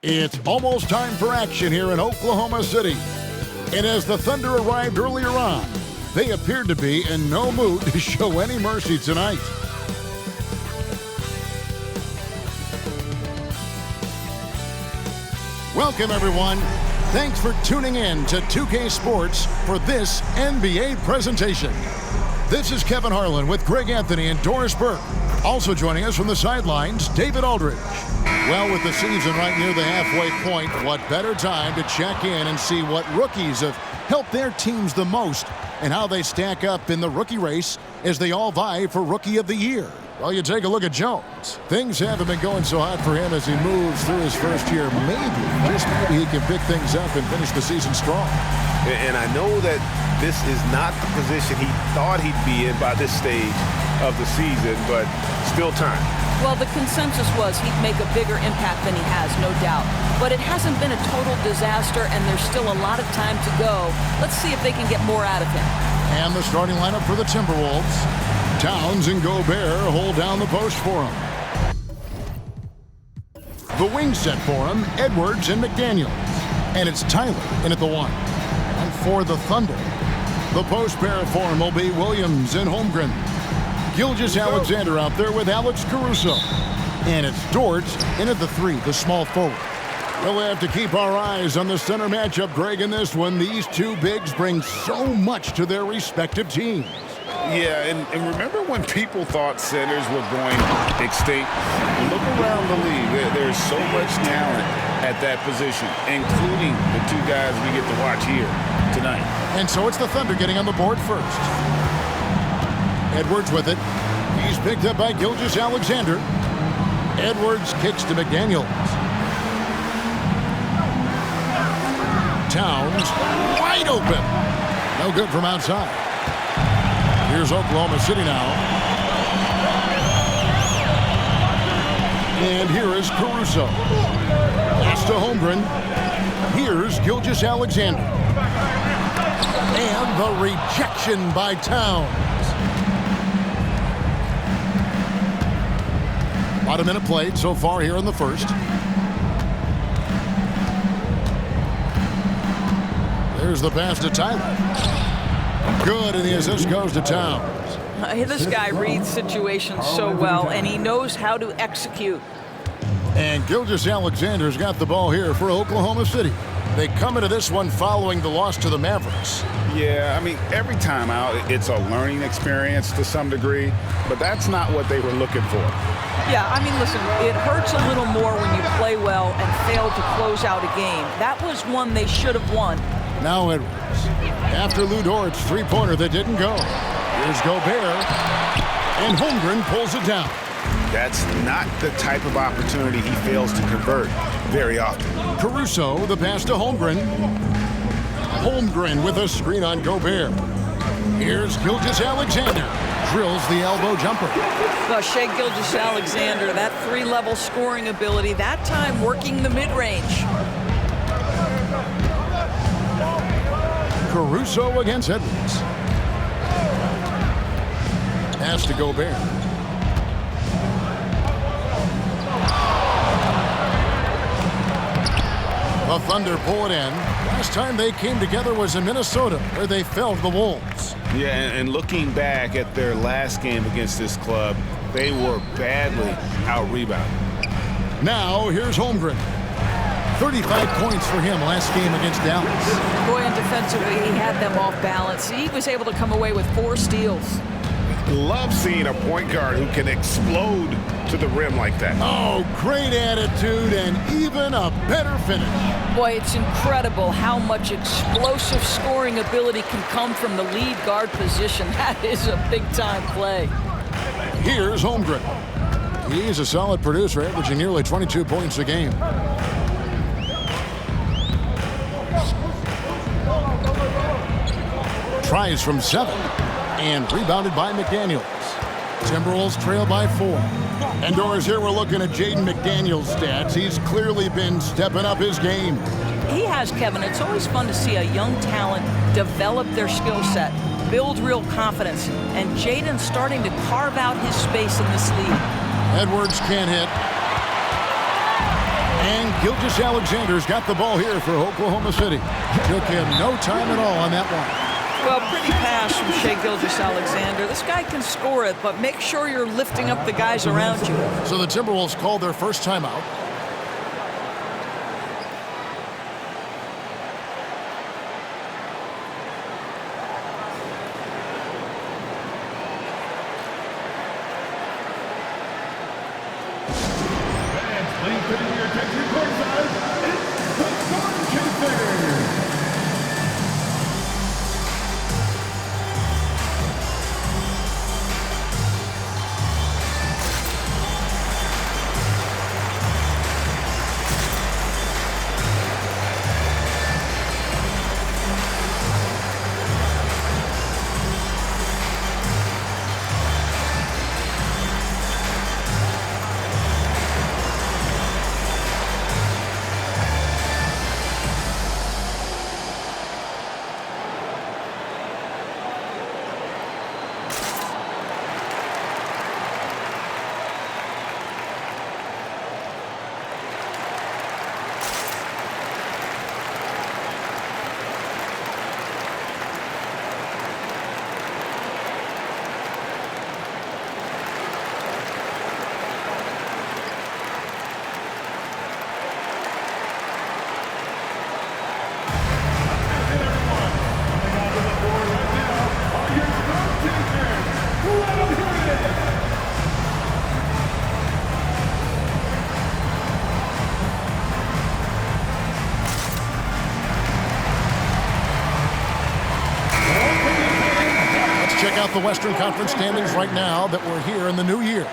It's almost time for action here in Oklahoma City. And as the Thunder arrived earlier on, they appeared to be in no mood to show any mercy tonight. Welcome, everyone. Thanks for tuning in to 2K Sports for this NBA presentation. This is Kevin Harlan with Greg Anthony and Doris Burke. Also joining us from the sidelines, David Aldridge. Well, with the season right near the halfway point, what better time to check in and see what rookies have helped their teams the most and how they stack up in the rookie race as they all vie for Rookie of the Year. Well, you take a look at Jones. Things haven't been going so hot for him as he moves through his first year. Just maybe he can pick things up and finish the season strong. And I know that this is not the position he thought he'd be in by this stage of the season, but still time. Well, the consensus was he'd make a bigger impact than he has, no doubt. But it hasn't been a total disaster, and there's still a lot of time to go. Let's see if they can get more out of him. And the starting lineup for the Timberwolves. Towns and Gobert hold down the post for him. The wing set for him, Edwards and McDaniels. And it's Tyler in at the 1. And for the Thunder, the post pair for him will be Williams and Holmgren. Gilgeous-Alexander out there with Alex Caruso. And it's Dort in at the 3, the small forward. We'll have to keep our eyes on the center matchup, Greg, in this one. These two bigs bring so much to their respective teams. Yeah, and remember when people thought centers were going extinct? Look around the league. There's so much talent at that position, including the two guys we get to watch here tonight. And so it's the Thunder getting on the board first. Edwards with it. He's picked up by Gilgeous-Alexander. Edwards kicks to McDaniels. Towns wide open. No good from outside. Here's Oklahoma City now. And here is Caruso. Pass to Holmgren. Here's Gilgeous-Alexander. And the rejection by Towns. About a minute played so far here in the first. There's the pass to Tyler. Good, and the assist goes to Towns. This guy reads situations so well, and he knows how to execute. And Gilgeous-Alexander's got the ball here for Oklahoma City. They come into this one following the loss to the Mavericks. Yeah, I mean, every time out, it's a learning experience to some degree, but that's not what they were looking for. Yeah, I mean, listen, it hurts a little more when you play well and fail to close out a game. That was one they should have won. Now Edwards. After Lou Dort's three-pointer that didn't go. Here's Gobert. And Holmgren pulls it down. That's not the type of opportunity he fails to convert very often. Caruso, the pass to Holmgren. Holmgren with a screen on Gobert. Here's Gilgeous-Alexander. Drills the elbow jumper. Well, Shai Gilgeous-Alexander, that three-level scoring ability, that time working the mid-range. Caruso against Edwards. Pass to Gobert. The Thunder pull it in. Last time they came together was in Minnesota, where they fell to the Wolves. Yeah, and looking back at their last game against this club, they were badly out-rebounded. Now, here's Holmgren. 35 points for him last game against Dallas. Boy, and defensively, he had them off balance. He was able to come away with 4 steals. Love seeing a point guard who can explode to the rim like that. Oh, great attitude and even a better finish. Boy, it's incredible how much explosive scoring ability can come from the lead guard position. That is a big-time play. Here's Holmgren. He's a solid producer, averaging nearly 22 points a game. Tries from 7 and rebounded by McDaniels. Timberwolves trail by 4. And Doris, here we're looking at Jaden McDaniels' stats. He's clearly been stepping up his game. He has, Kevin. It's always fun to see a young talent develop their skill set, build real confidence, and Jaden's starting to carve out his space in this league. Edwards can't hit. And Gilgeous Alexander's got the ball here for Oklahoma City. Took him no time at all on that one. Well, pretty pass from Shai Gilgeous-Alexander. This guy can score it, but make sure you're lifting up the guys around you. So the Timberwolves called their first timeout. Check out the Western Conference standings right now that we're here in the new year.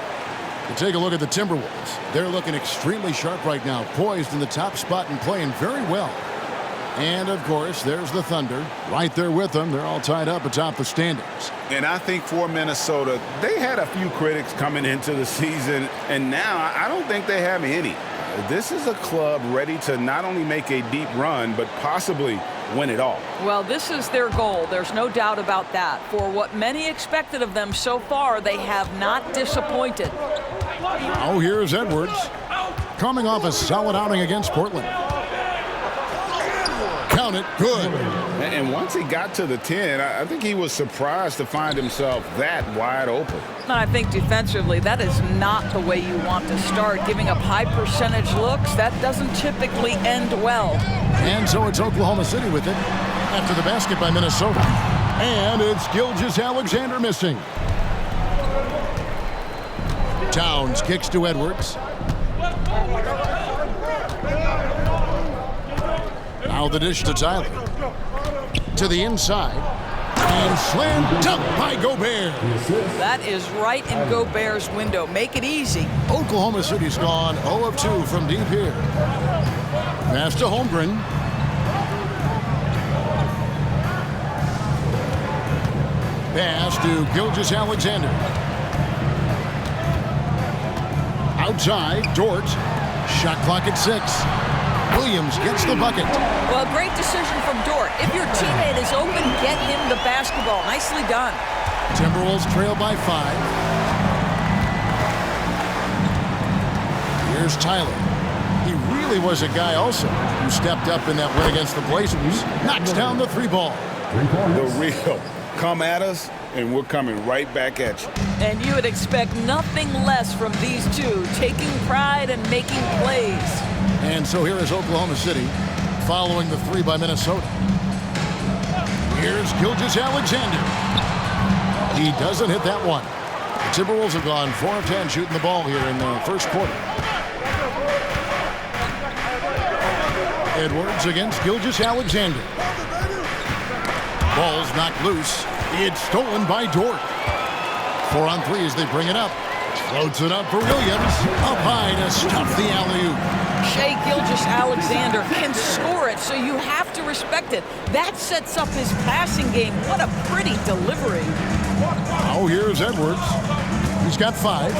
To take a look at the Timberwolves, they're looking extremely sharp right now, poised in the top spot and playing very well. And, of course, there's the Thunder right there with them. They're all tied up atop the standings. And I think for Minnesota, they had a few critics coming into the season, and now I don't think they have any. This is a club ready to not only make a deep run, but possibly win it all. Well, this is their goal. There's no doubt about that. For what many expected of them so far, they have not disappointed. Now here's Edwards, coming off a solid outing against Portland. Count it, good. And once he got to the 10, I think he was surprised to find himself that wide open. And I think defensively, that is not the way you want to start. Giving up high percentage looks, that doesn't typically end well. And so it's Oklahoma City with it after the basket by Minnesota. And it's Gilgeous-Alexander missing. Towns kicks to Edwards. Now the dish to Tyler. To the inside. And slam dunk by Gobert. That is right in Gobert's window. Make it easy. Oklahoma City's gone 0 of 2 from deep here. Pass to Holmgren. Pass to Gilgeous-Alexander. Outside, Dort. Shot clock at 6. Williams gets the bucket. Well, great decision from Dort. If your teammate is open, get him the basketball. Nicely done. Timberwolves trail by 5. Here's Tyler. He really was a guy also who stepped up in that win against the Blazers. Knocks down the 3 ball. The real. Come at us, and we're coming right back at you. And you would expect nothing less from these two, taking pride and making plays. And so here is Oklahoma City following the 3 by Minnesota. Here's Gilgeous-Alexander. He doesn't hit that one. The Timberwolves have gone 4 of 10 shooting the ball here in the first quarter. Edwards against Gilgeous-Alexander. Ball's knocked loose. It's stolen by Dort. 4 on 3 as they bring it up. Floats it up for Williams. Up high to stuff the alley-oop. Shai Gilgeous-Alexander can score it, so you have to respect it. That sets up his passing game. What a pretty delivery. Now here's Edwards. He's got 5.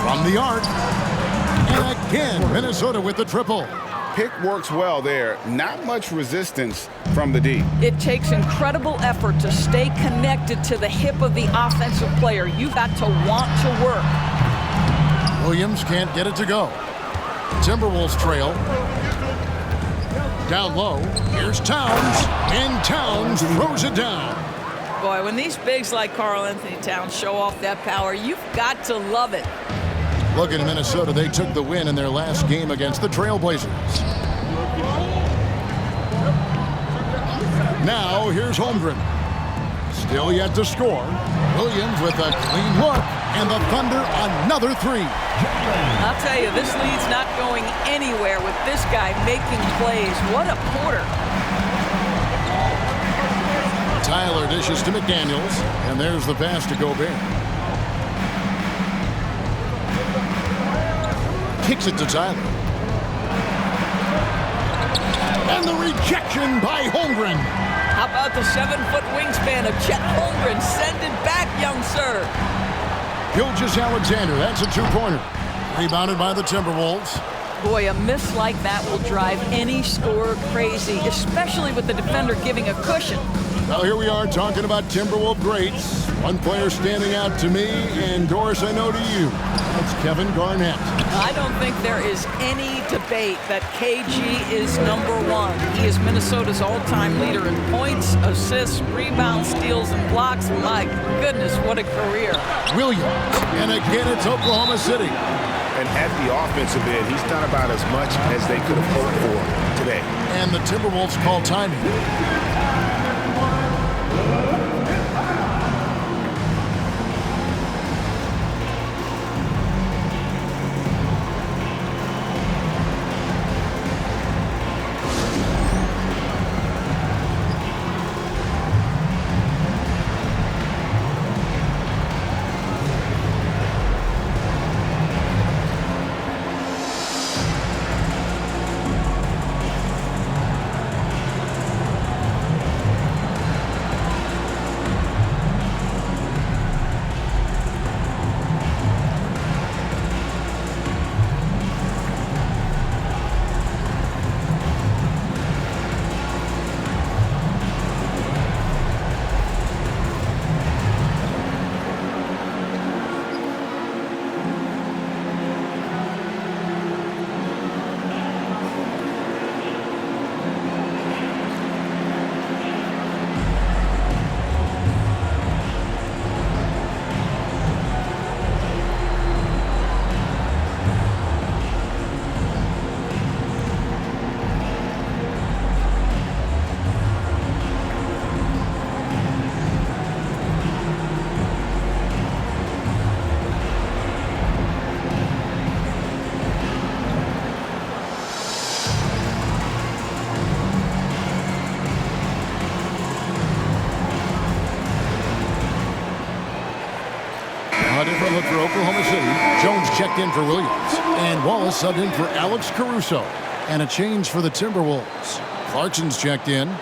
From the arc. And again, Minnesota with the triple. Pick works well there. Not much resistance from the D. It takes incredible effort to stay connected to the hip of the offensive player. You've got to want to work. Williams can't get it to go. Timberwolves trail. Down low. Here's Towns. And Towns throws it down. Boy, when these bigs like Karl Anthony Towns show off that power, you've got to love it. Looking at Minnesota, they took the win in their last game against the Trailblazers. Now, here's Holmgren. Still yet to score. Williams with a clean look, and the Thunder another three. I'll tell you, this lead's not going anywhere with this guy making plays. What a quarter. Tyler dishes to McDaniels, and there's the pass to Gobert. Kicks it to Tyler. And the rejection by Holmgren. How about the 7-foot wingspan of Chet Holmgren? Send it back, young sir. Gilgeous-Alexander, that's a two-pointer. Rebounded by the Timberwolves. Boy, a miss like that will drive any scorer crazy, especially with the defender giving a cushion. Well, here we are talking about Timberwolves greats. One player standing out to me, and Doris, I know to you. That's Kevin Garnett. I don't think there is any debate that KG is #1. He is Minnesota's all-time leader in points, assists, rebounds, steals, and blocks. My goodness, what a career. Williams, and again it's Oklahoma City. And at the offensive end, he's done about as much as they could have hoped for today. And the Timberwolves call timing. A different look for Oklahoma City. Jones checked in for Williams. And Wallace subbed in for Alex Caruso. And a change for the Timberwolves. Clarkson's checked in.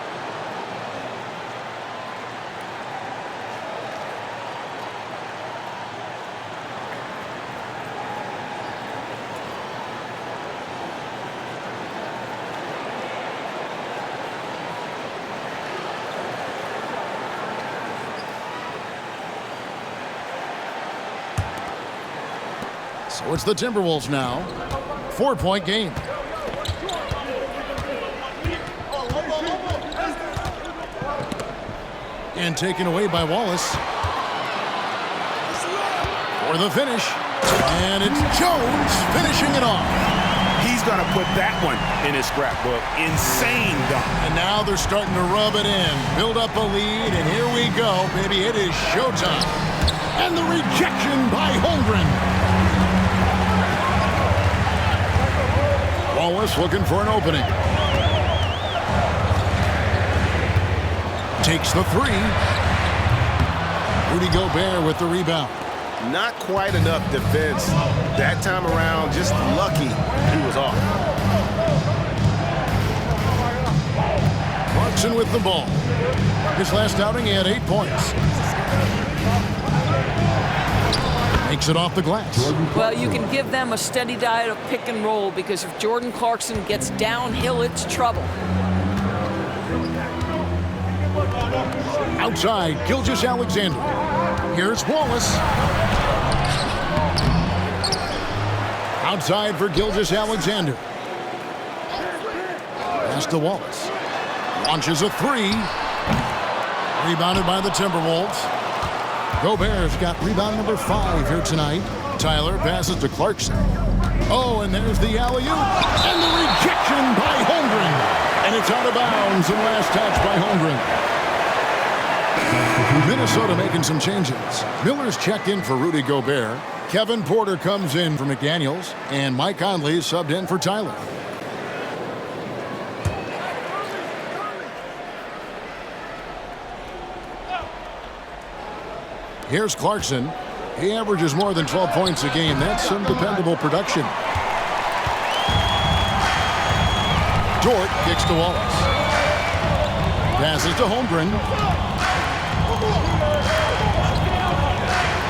So it's the Timberwolves now. 4-point game. And taken away by Wallace. For the finish. And it's Jones finishing it off. He's going to put that one in his scrapbook. Insane dunk. And now they're starting to rub it in. Build up a lead, and here we go, baby. It is showtime. And the rejection by Holmgren. Wallace looking for an opening. Takes the three. Rudy Gobert with the rebound. Not quite enough defense that time around. Just lucky he was off. Clarkson with the ball. His last outing, he had 8 points. Makes it off the glass. Well, you can give them a steady diet of pick and roll because if Jordan Clarkson gets downhill, it's trouble. Outside, Gilgeous-Alexander. Here's Wallace. Outside for Gilgeous-Alexander. Pass to Wallace. Launches a three. Rebounded by the Timberwolves. Gobert's got rebound number 5 here tonight. Tyler passes to Clarkson. Oh, and there's the alley-oop. And the rejection by Holmgren. And it's out of bounds and last touch by Holmgren. Minnesota making some changes. Miller's checked in for Rudy Gobert. Kevin Porter comes in for McDaniels. And Mike Conley subbed in for Tyler. Here's Clarkson. He averages more than 12 points a game. That's some dependable production. Dort kicks to Wallace. Passes to Holmgren.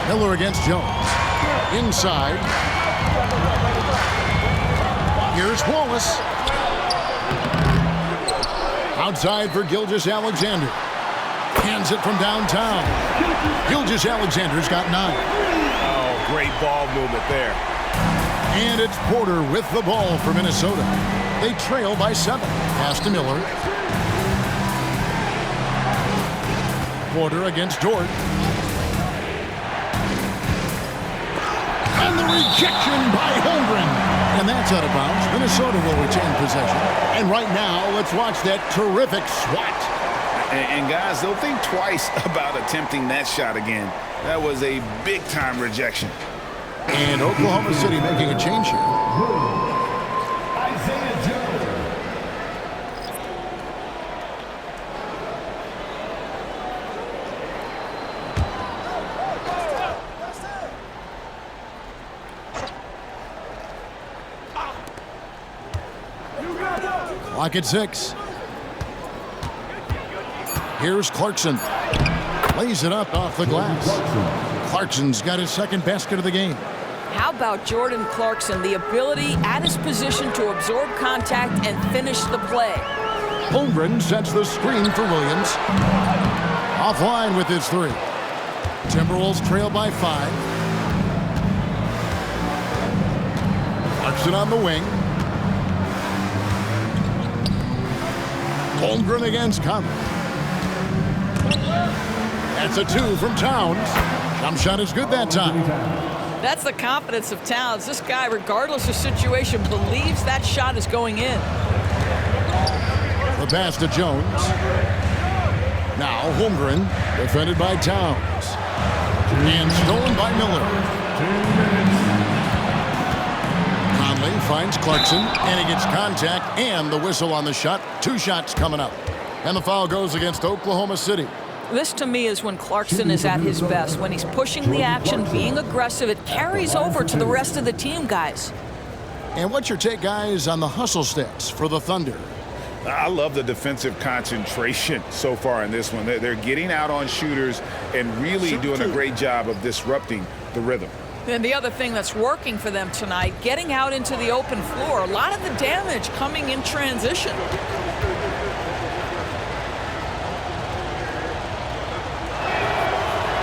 Miller against Jones. Inside. Here's Wallace. Outside for Gilgeous-Alexander. Hands it from downtown. Gilgeous-Alexander's got 9. Oh, great ball movement there. And it's Porter with the ball for Minnesota. They trail by 7. Pass to Miller. Porter against Dort. And the rejection by Holmgren. And that's out of bounds. Minnesota will retain possession. And right now, let's watch that terrific swat. And guys, they'll think twice about attempting that shot again. That was a big-time rejection. And Oklahoma City making a change here. Clock at 6. Here's Clarkson. Lays it up off the glass. Clarkson's got his second basket of the game. How about Jordan Clarkson? The ability at his position to absorb contact and finish the play. Holmgren sets the screen for Williams. Offline with his 3. Timberwolves trail by 5. Clarkson on the wing. Holmgren against Conley. That's a 2 from Towns. Jump shot is good that time. That's the confidence of Towns. This guy, regardless of situation, believes that shot is going in. The pass to Jones. Now Holmgren, defended by Towns. And stolen by Miller. Conley finds Clarkson, and he gets contact and the whistle on the shot. 2 shots coming up. And the foul goes against Oklahoma City. This, to me, is when Clarkson is at his best. When he's pushing the action, being aggressive, it carries over to the rest of the team, guys. And what's your take, guys, on the hustle stats for the Thunder? I love the defensive concentration so far in this one. They're getting out on shooters and really doing a great job of disrupting the rhythm. And the other thing that's working for them tonight, getting out into the open floor. A lot of the damage coming in transition.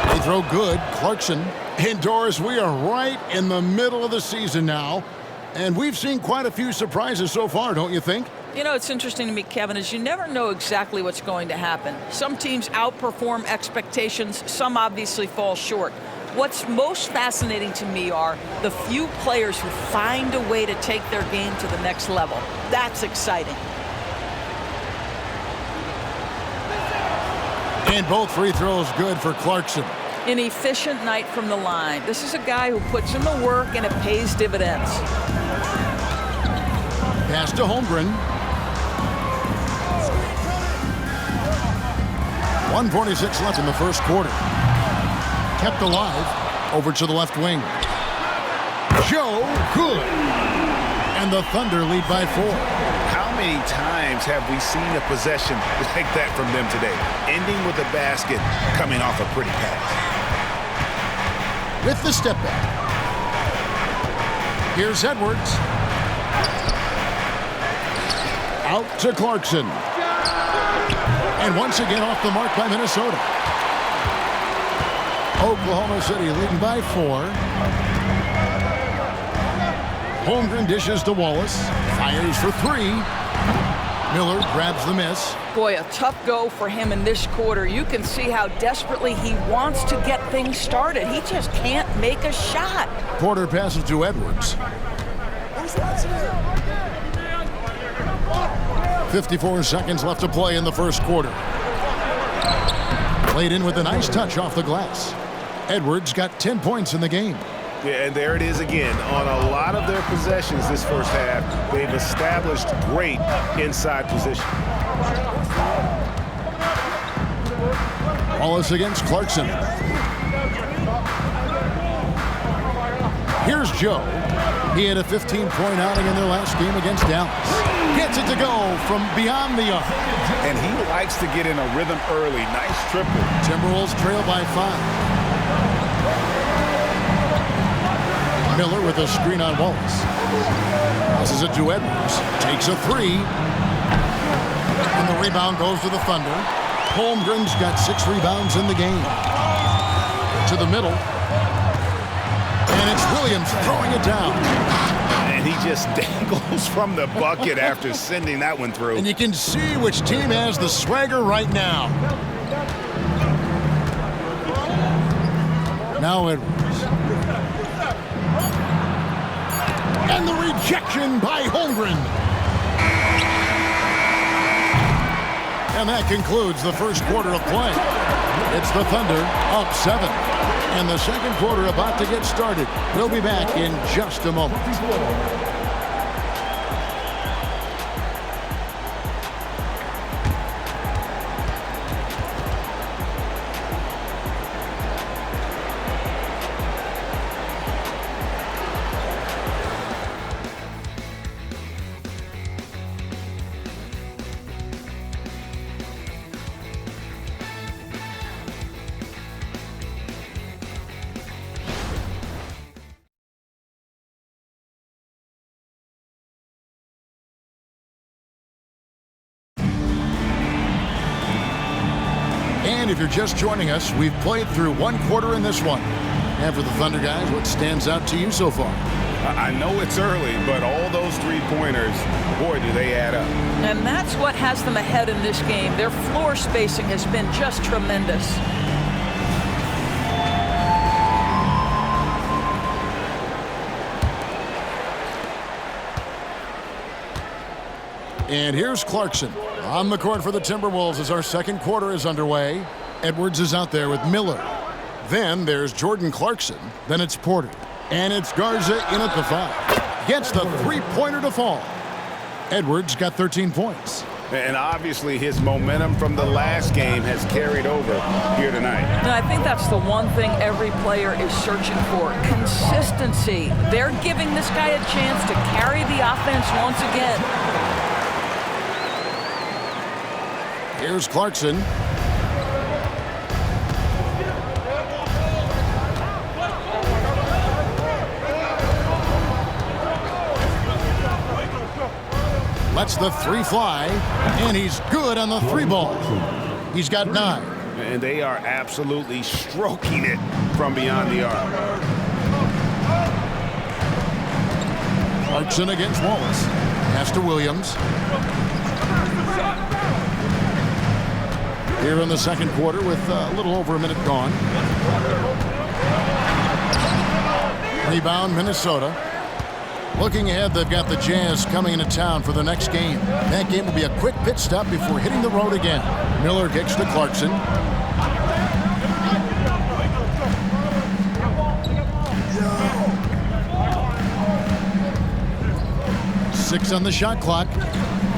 They throw good. Clarkson. And Doris, we are right in the middle of the season now. And we've seen quite a few surprises so far, don't you think? You know, it's interesting to me, Kevin, is you never know exactly what's going to happen. Some teams outperform expectations. Some obviously fall short. What's most fascinating to me are the few players who find a way to take their game to the next level. That's exciting. And both free throws good for Clarkson. An efficient night from the line. This is a guy who puts in the work and it pays dividends. Pass to Holmgren. 1:46 left in the first quarter. Kept alive. Over to the left wing. Joe, good. And the Thunder lead by 4. How many times have we seen a possession like that from them today? Ending with a basket, coming off a pretty pass. With the step back. Here's Edwards. Out to Clarkson. And once again off the mark by Minnesota. Oklahoma City leading by 4. Holmgren dishes to Wallace. Fires for three. Miller grabs the miss. Boy, a tough go for him in this quarter. You can see how desperately he wants to get things started. He just can't make a shot. Porter passes to Edwards. 54 seconds left to play in the first quarter. Played in with a nice touch off the glass. Edwards got 10 points in the game. Yeah, and there it is again. On a lot of their possessions this first half, they've established great inside position. Wallace against Clarkson. Here's Joe. He had a 15-point outing in their last game against Dallas. Gets it to go from beyond the arc. And he likes to get in a rhythm early. Nice triple. Timberwolves trail by 5. Miller with a screen on Wallace. Passes it to Edwards. Takes a three. And the rebound goes to the Thunder. Holmgren's got 6 rebounds in the game. To the middle. And it's Williams throwing it down. And he just dangles from the bucket after sending that one through. And you can see which team has the swagger right now. Now Edwards. And the rejection by Holmgren. And that concludes the first quarter of play. It's the Thunder up 7. And the second quarter about to get started. We'll be back in just a moment. And if you're just joining us, we've played through one quarter in this one. And for the Thunder guys, what stands out to you so far? I know it's early, but all those three-pointers, boy, do they add up. And that's what has them ahead in this game. Their floor spacing has been just tremendous. And here's Clarkson on the court for the Timberwolves as our second quarter is underway. Edwards is out there with Miller. Then there's Jordan Clarkson. Then it's Porter. And it's Garza in at the 5. Gets the three-pointer to fall. Edwards got 13 points. And obviously his momentum from the last game has carried over here tonight. And I think that's the one thing every player is searching for. Consistency. They're giving this guy a chance to carry the offense once again. Here's Clarkson. Lets the three fly, and he's good on the three ball. He's got 9. And they are absolutely stroking it from beyond the arc. Clarkson against Wallace. Pass to Williams. Here in the second quarter with a little over a minute gone. Rebound, Minnesota. Looking ahead, they've got the Jazz coming into town for the next game. That game will be a quick pit stop before hitting the road again. Miller kicks to Clarkson. Six on the shot clock.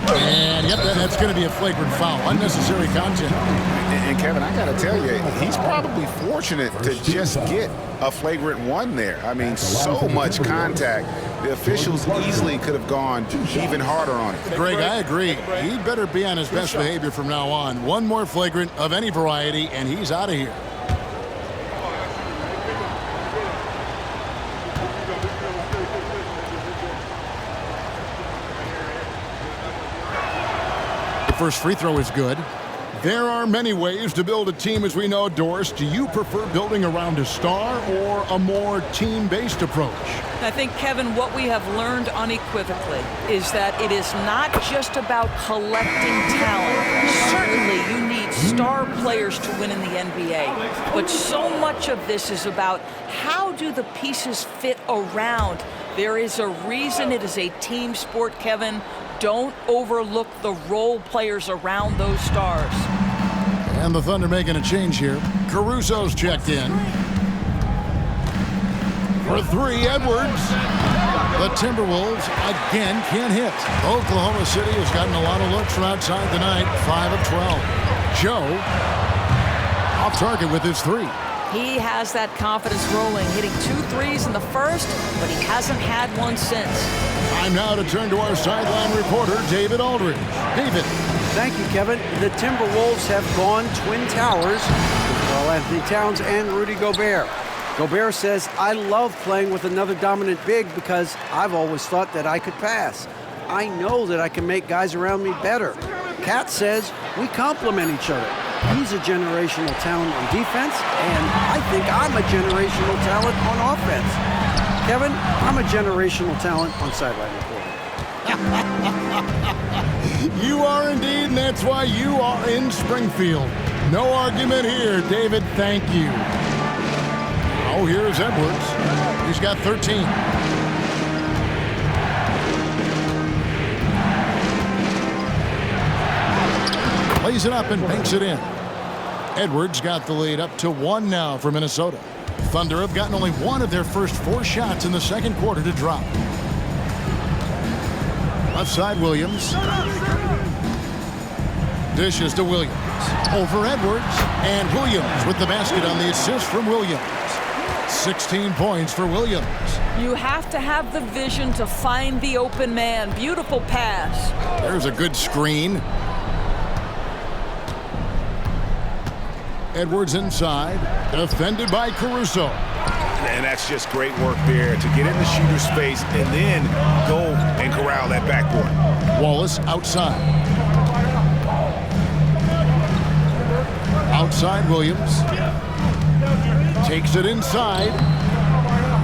And yep, that's going to be a flagrant foul. Unnecessary contact. And Kevin, I got to tell you, he's probably fortunate to just get a flagrant 1 there. I mean, so much contact. The officials easily could have gone even harder on it. Greg, I agree. He'd better be on his best behavior from now on. One more flagrant of any variety, and he's out of here. First free throw is good. There are many ways to build a team, as we know, Doris. Do you prefer building around a star or a more team-based approach? I think, Kevin, what we have learned unequivocally is that it is not just about collecting talent. Certainly, you need star players to win in the NBA. But so much of this is about how do the pieces fit around. There is a reason it is a team sport, Kevin. Don't overlook the role players around those stars. And the Thunder making a change here. Caruso's checked in. For three, Edwards. The Timberwolves again can't hit. Oklahoma City has gotten a lot of looks from outside tonight. 5 of 12. Joe off target with his three. He has that confidence rolling, hitting 2 threes in the first, but he hasn't had one since. Time now to turn to our sideline reporter, David Aldridge. David. Thank you, Kevin. The Timberwolves have gone Twin Towers with Karl-Anthony Towns and Rudy Gobert. Gobert says, I love playing with another dominant big because I've always thought that I could pass. I know that I can make guys around me better. Cat says, we complement each other. He's a generational talent on defense, and I think I'm a generational talent on offense. Kevin, I'm a generational talent on sideline reporting. You are indeed, and that's why you are in Springfield. No argument here, David. Thank you. Oh, here's Edwards. He's got 13. Lays it up and banks it in. Edwards got the lead up to 1 now for Minnesota. Thunder have gotten only 1 of their first 4 shots in the second quarter to drop. Left side, Williams. Dishes to Williams. Over Edwards. And Williams with the basket on the assist from Williams. 16 points for Williams. You have to have the vision to find the open man. Beautiful pass. There's a good screen. Edwards inside, defended by Caruso. And that's just great work there to get in the shooter space and then go and corral that backboard. Wallace outside. Outside Williams. Takes it inside.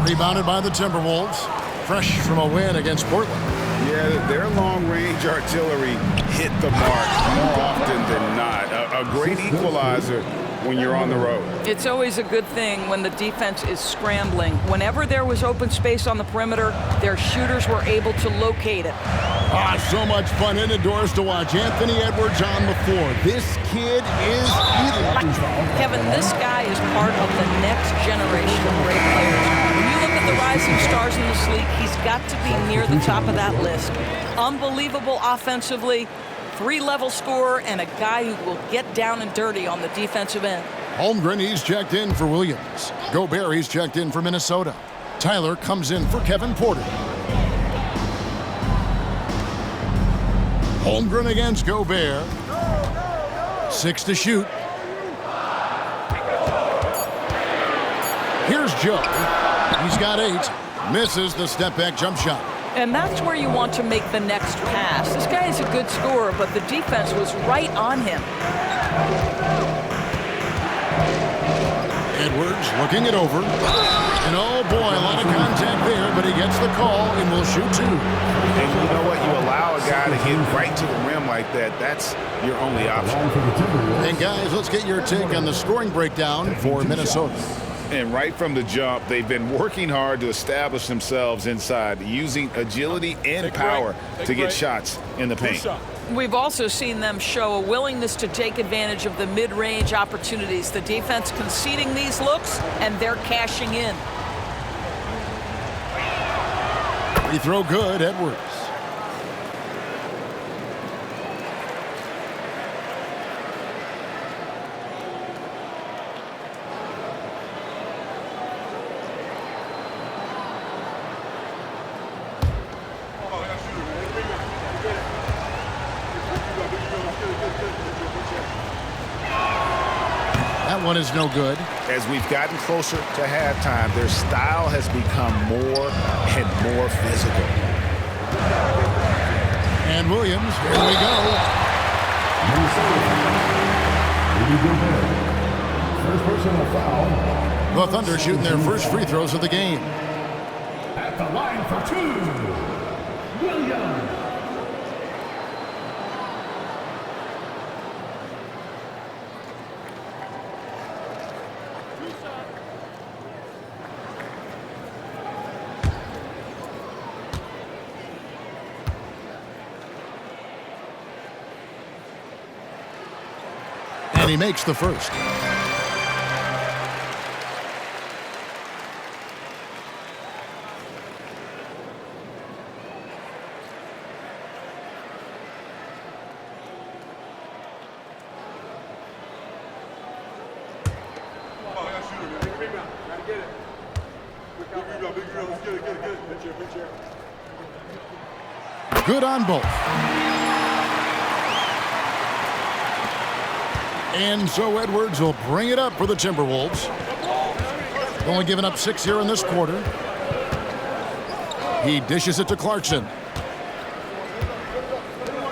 Rebounded by the Timberwolves. Fresh from a win against Portland. Yeah, their long-range artillery hit the mark more often than not. A great equalizer when you're on the road. It's always a good thing when the defense is scrambling. Whenever there was open space on the perimeter, their shooters were able to locate it. So much fun indoors to watch. Anthony Edwards on the floor. This kid is electric. Kevin, this guy is part of the next generation of great players. When you look at the rising stars in this league, he's got to be near the top of that list. Unbelievable offensively. 3-level scorer and a guy who will get down and dirty on the defensive end. Holmgren, he's checked in for Williams. Gobert, he's checked in for Minnesota. Tyler comes in for Kevin Porter. Holmgren against Gobert. 6 to shoot. Here's Joe. He's got 8. Misses the step-back jump shot. And that's where you want to make the next pass. This guy is a good scorer, but the defense was right on him. Edwards looking it over. And oh boy, a lot of contact there, but he gets the call and will shoot 2. And you know what? You allow a guy to hit right to the rim like that. That's your only option. And guys, let's get your take on the scoring breakdown for Minnesota. And right from the jump, they've been working hard to establish themselves inside, using agility and power to get shots in the paint. We've also seen them show a willingness to take advantage of the mid-range opportunities. The defense conceding these looks, and they're cashing in. Free throw good, Edwards. That one is no good. As we've gotten closer to halftime, their style has become more and more physical. And Williams, here we go. First personal foul. The Thunder shooting their first free throws of the game. at the line for two, Williams. And he makes the first. Good on both. And so Edwards will bring it up for the Timberwolves. Only giving up 6 here in this quarter. He dishes it to Clarkson.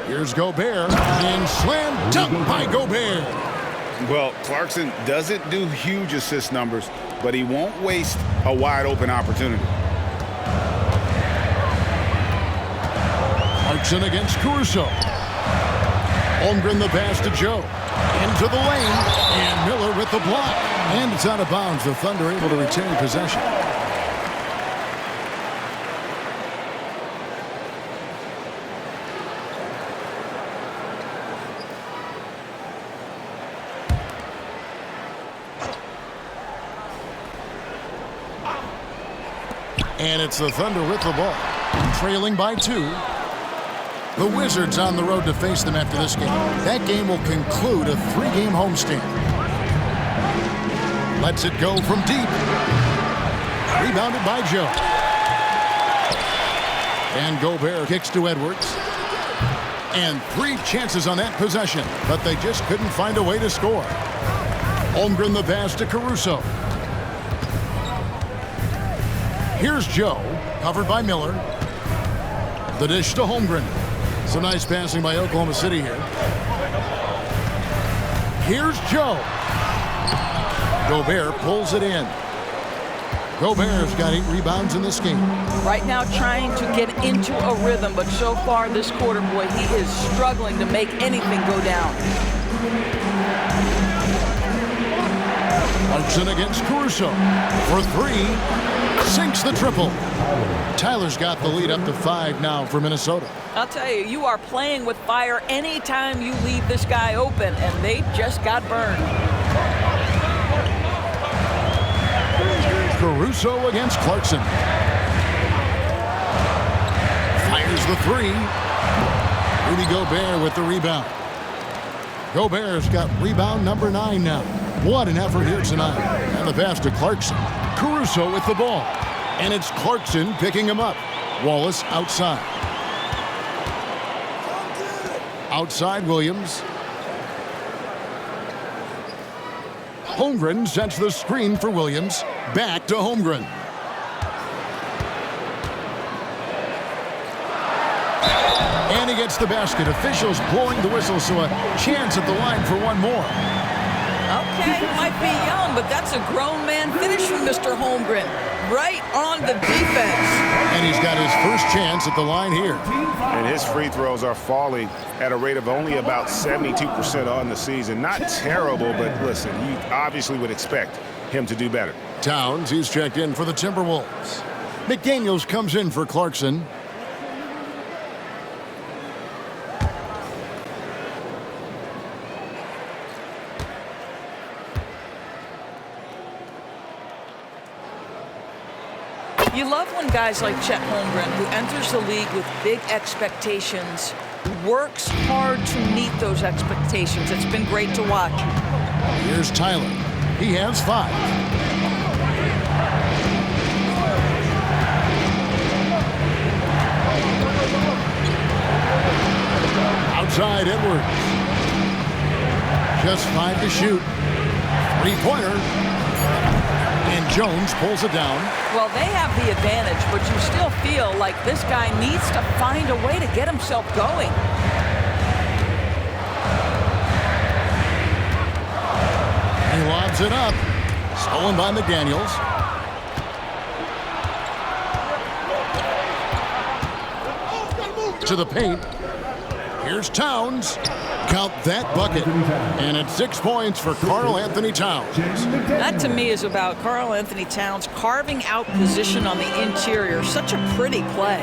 Here's Gobert, and slam dunk by Gobert. Well, Clarkson doesn't do huge assist numbers, but he won't waste a wide open opportunity. Clarkson against Caruso. Holmgren the pass to Joe. Into the lane, and Miller with the block. And it's out of bounds. The Thunder able to retain possession. And it's the Thunder with the ball, trailing by 2. The Wizards on the road to face them after this game. That game will conclude a 3-game homestand. Lets it go from deep. Rebounded by Joe. And Gobert kicks to Edwards. And 3 chances on that possession, but they just couldn't find a way to score. Holmgren the pass to Caruso. Here's Joe, covered by Miller. The dish to Holmgren. Some nice passing by Oklahoma City here. Here's Joe. Gobert pulls it in. Gobert's got 8 rebounds in this game. Right now trying to get into a rhythm, but so far this quarter, boy, he is struggling to make anything go down. Clarkson against Caruso for 3. Sinks the triple. Tyler's got the lead up to 5 now for Minnesota. I'll tell you, you are playing with fire anytime you leave this guy open, and they just got burned. Caruso against Clarkson. Fires the 3. Rudy Gobert with the rebound. Gobert's got rebound number 9 now. What an effort here tonight. And the pass to Clarkson. Caruso with the ball. And it's Clarkson picking him up. Wallace outside. Outside Williams. Holmgren sets the screen for Williams. Back to Holmgren. And he gets the basket. Officials blowing the whistle, so a chance at the line for one more. Okay, he might be young, but that's a grown man finish from Mr. Holmgren. Right on the defense. And he's got his first chance at the line here. And his free throws are falling at a rate of only about 72% on the season. Not terrible, but listen, you obviously would expect him to do better. Towns, he's checked in for the Timberwolves. McDaniels comes in for Clarkson. You love when guys like Chet Holmgren, who enters the league with big expectations, works hard to meet those expectations. It's been great to watch. Here's Tyler. He has 5. Outside Edwards. Just 5 to shoot. 3-pointer. And Jones pulls it down. Well, they have the advantage, but you still feel like this guy needs to find a way to get himself going. He lobs it up. Stolen by McDaniels. to the paint. Here's Towns. Count that bucket. And it's 6 points for Karl Anthony Towns. That to me is about Karl Anthony Towns carving out position on the interior. Such a pretty play.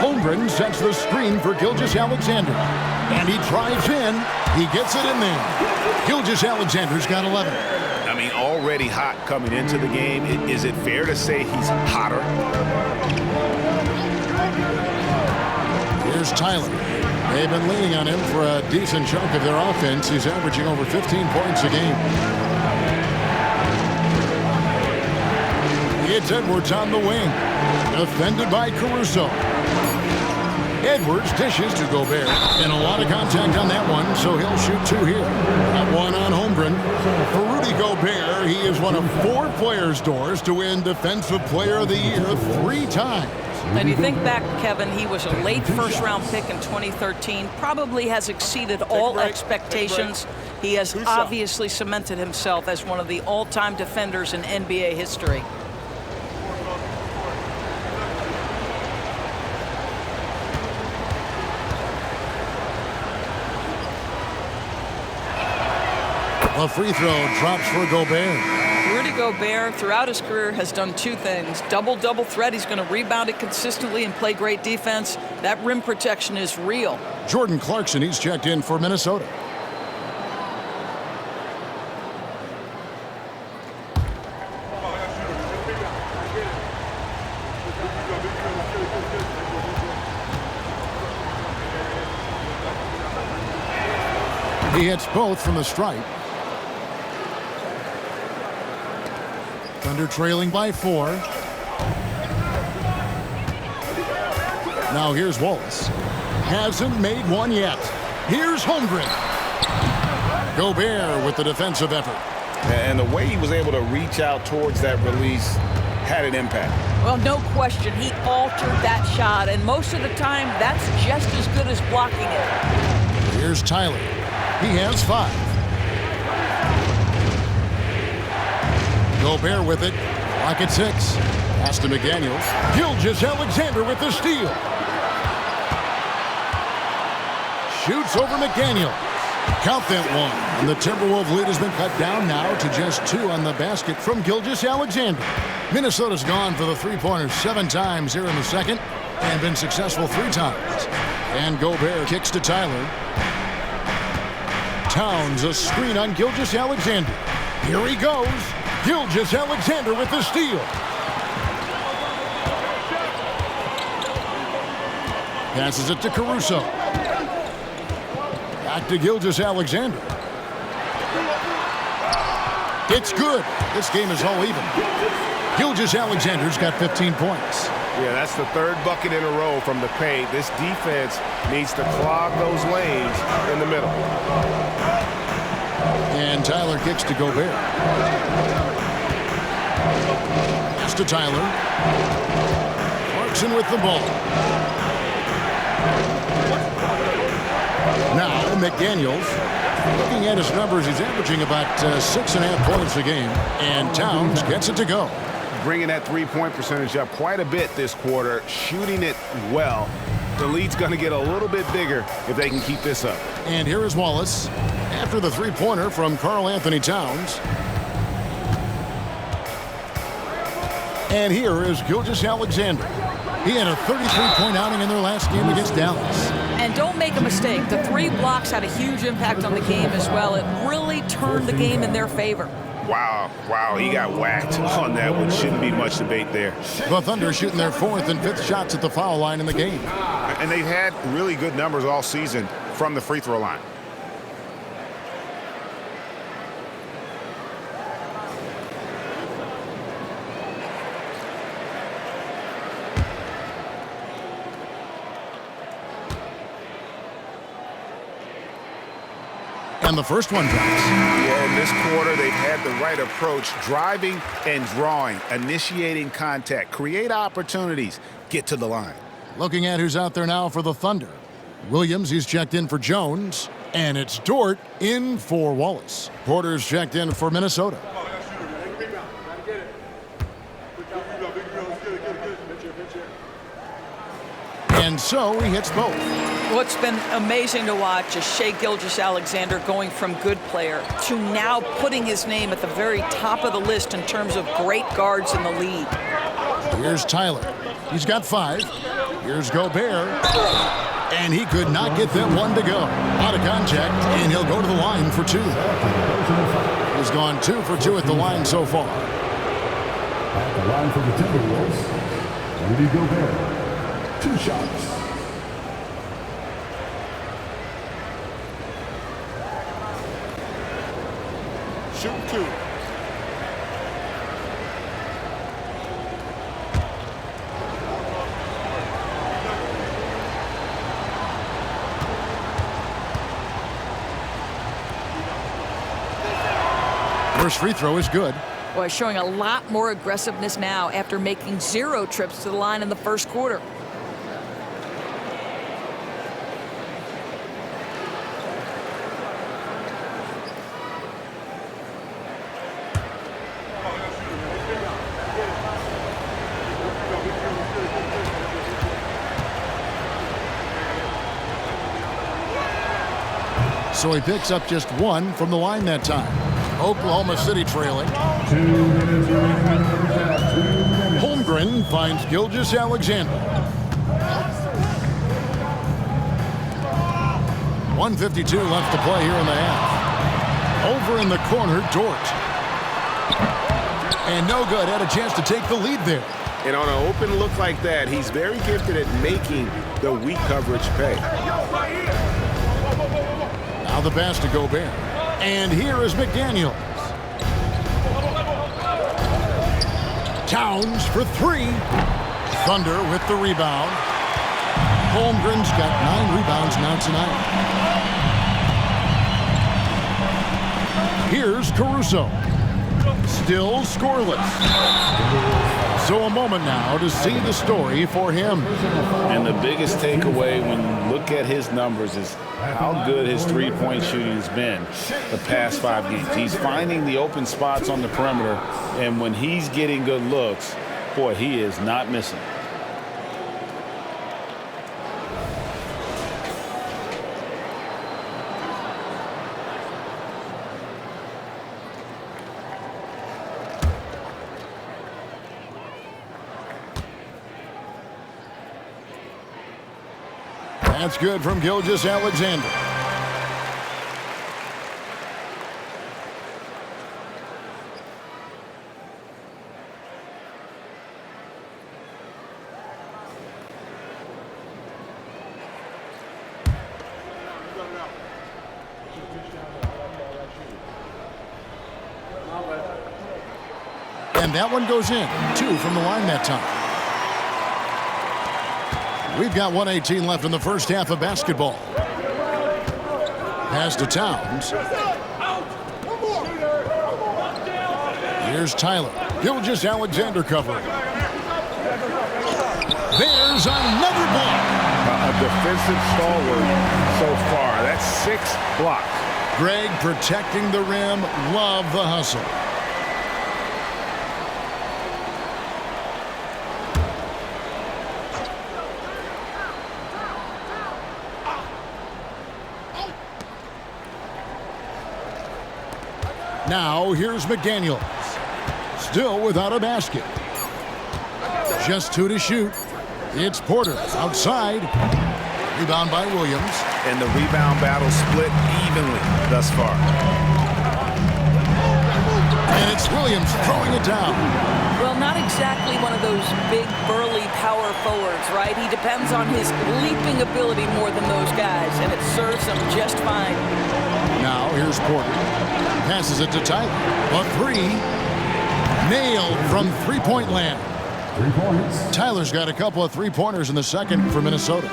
Holmgren sets the screen for Gilgeous-Alexander. And he drives in. He gets it in there. Gilgeous-Alexander's got 11. I mean, already hot coming into the game. Is it fair to say he's hotter? Here's Tyler. They've been leaning on him for a decent chunk of their offense. He's averaging over 15 points a game. It's Edwards on the wing. Defended by Caruso. Edwards dishes to Gobert. And a lot of contact on that one, so he'll shoot 2 here. That one on Holmgren. For Rudy Gobert, he is one of 4 players' doors to win Defensive Player of the Year 3 times. And you think back, Kevin, he was a late first-round pick in 2013, probably has exceeded all expectations. He has obviously cemented himself as one of the all-time defenders in NBA history. A free throw drops for Gobert. Rudy Gobert, throughout his career, has done 2 things. Double-double threat. He's going to rebound it consistently and play great defense. That rim protection is real. Jordan Clarkson, he's checked in for Minnesota. He hits both from the stripe. Thunder trailing by 4. Now here's Wallace. Hasn't made one yet. Here's Holmgren. Gobert with the defensive effort. And the way he was able to reach out towards that release had an impact. Well, no question. He altered that shot, and most of the time, that's just as good as blocking it. Here's Tyler. He has 5. Gobert with it. Clock at 6. Pass to McDaniels. Gilgeous-Alexander with the steal. Shoots over McDaniels. Count that one. And the Timberwolves lead has been cut down now to just 2 on the basket from Gilgeous-Alexander. Minnesota's gone for the three-pointers 7 times here in the second and been successful 3 times. And Gobert kicks to Tyler. Towns a screen on Gilgeous-Alexander. Here he goes. Gilgeous-Alexander with the steal. Passes it to Caruso. Back to Gilgeous-Alexander. It's good. This game is all even. Gilgeous-Alexander's got 15 points. Yeah, that's the 3rd bucket in a row from the paint. This defense needs to clog those lanes in the middle. And Tyler kicks to Gobert. Pass to Tyler. Clarkson with the ball. Now McDaniels. Looking at his numbers, he's averaging about 6.5 points a game. And Towns gets it to go. Bringing that 3-point percentage up quite a bit this quarter, shooting it well. The lead's going to get a little bit bigger if they can keep this up. And here is Wallace after the 3-pointer from Karl Anthony Towns. And here is Gilgeous-Alexander. He had a 33-point outing in their last game against Dallas. And don't make a mistake, the 3 blocks had a huge impact on the game as well. It really turned the game in their favor. Wow, he got whacked on that one. Shouldn't be much debate there. The Thunder shooting their 4th and 5th shots at the foul line in the game. And they've had really good numbers all season from the free throw line. And the first one drops. Yeah, in this quarter, they've had the right approach, driving and drawing, initiating contact, create opportunities, get to the line. Looking at who's out there now for the Thunder. Williams, he's checked in for Jones. And it's Dort in for Wallace. Porter's checked in for Minnesota. And so he hits both. What's been amazing to watch is Shai Gilgeous-Alexander going from good player to now putting his name at the very top of the list in terms of great guards in the league. Here's Tyler. He's got 5. Here's Gobert. And he could not get that one to go. Out of contact, and he'll go to the line for 2. He's gone 2 for 2 at the line so far. At the line for the Timberwolves, Rudy Gobert. 2 shots. Shoot 2. First free throw is good. Boy, showing a lot more aggressiveness now after making 0 trips to the line in the first quarter. So he picks up just 1 from the line that time. Oklahoma City trailing. 2 minutes remaining in the first half. 2 minutes. Holmgren finds Gilgeous-Alexander. 1:52 left to play here in the half. Over in the corner, Dort. And no good. Had a chance to take the lead there. And on an open look like that, he's very gifted at making the weak coverage pay. Now the pass to Gobert. And here is McDaniels. Towns for 3. Thunder with the rebound. Holmgren's got 9 rebounds now tonight. Here's Caruso. Still scoreless. So a moment now to see the story for him. And the biggest takeaway when you look at his numbers is how good his three-point shooting has been the past 5 games. He's finding the open spots on the perimeter, and when he's getting good looks, boy, he is not missing. That's good from Gilgeous-Alexander. And that one goes in. 2 from the line that time. We've got 1:18 left in the first half of basketball. Pass to Towns. Here's Tyler. Gilgeous-Alexander covering. There's another block. A defensive stalwart so far. That's 6 blocks. Greg protecting the rim. Love the hustle. Now here's McDaniels. Still without a basket. Just 2 to shoot. It's Porter outside. Rebound by Williams. And the rebound battle split evenly thus far. And it's Williams throwing it down. Well, not exactly one of those big, burly power forwards, right? He depends on his leaping ability more than those guys, and it serves him just fine. Now here's Porter. Passes it to Tyler. A 3. Nailed from three-point land. 3 points. Tyler's got a couple of three-pointers in the second for Minnesota.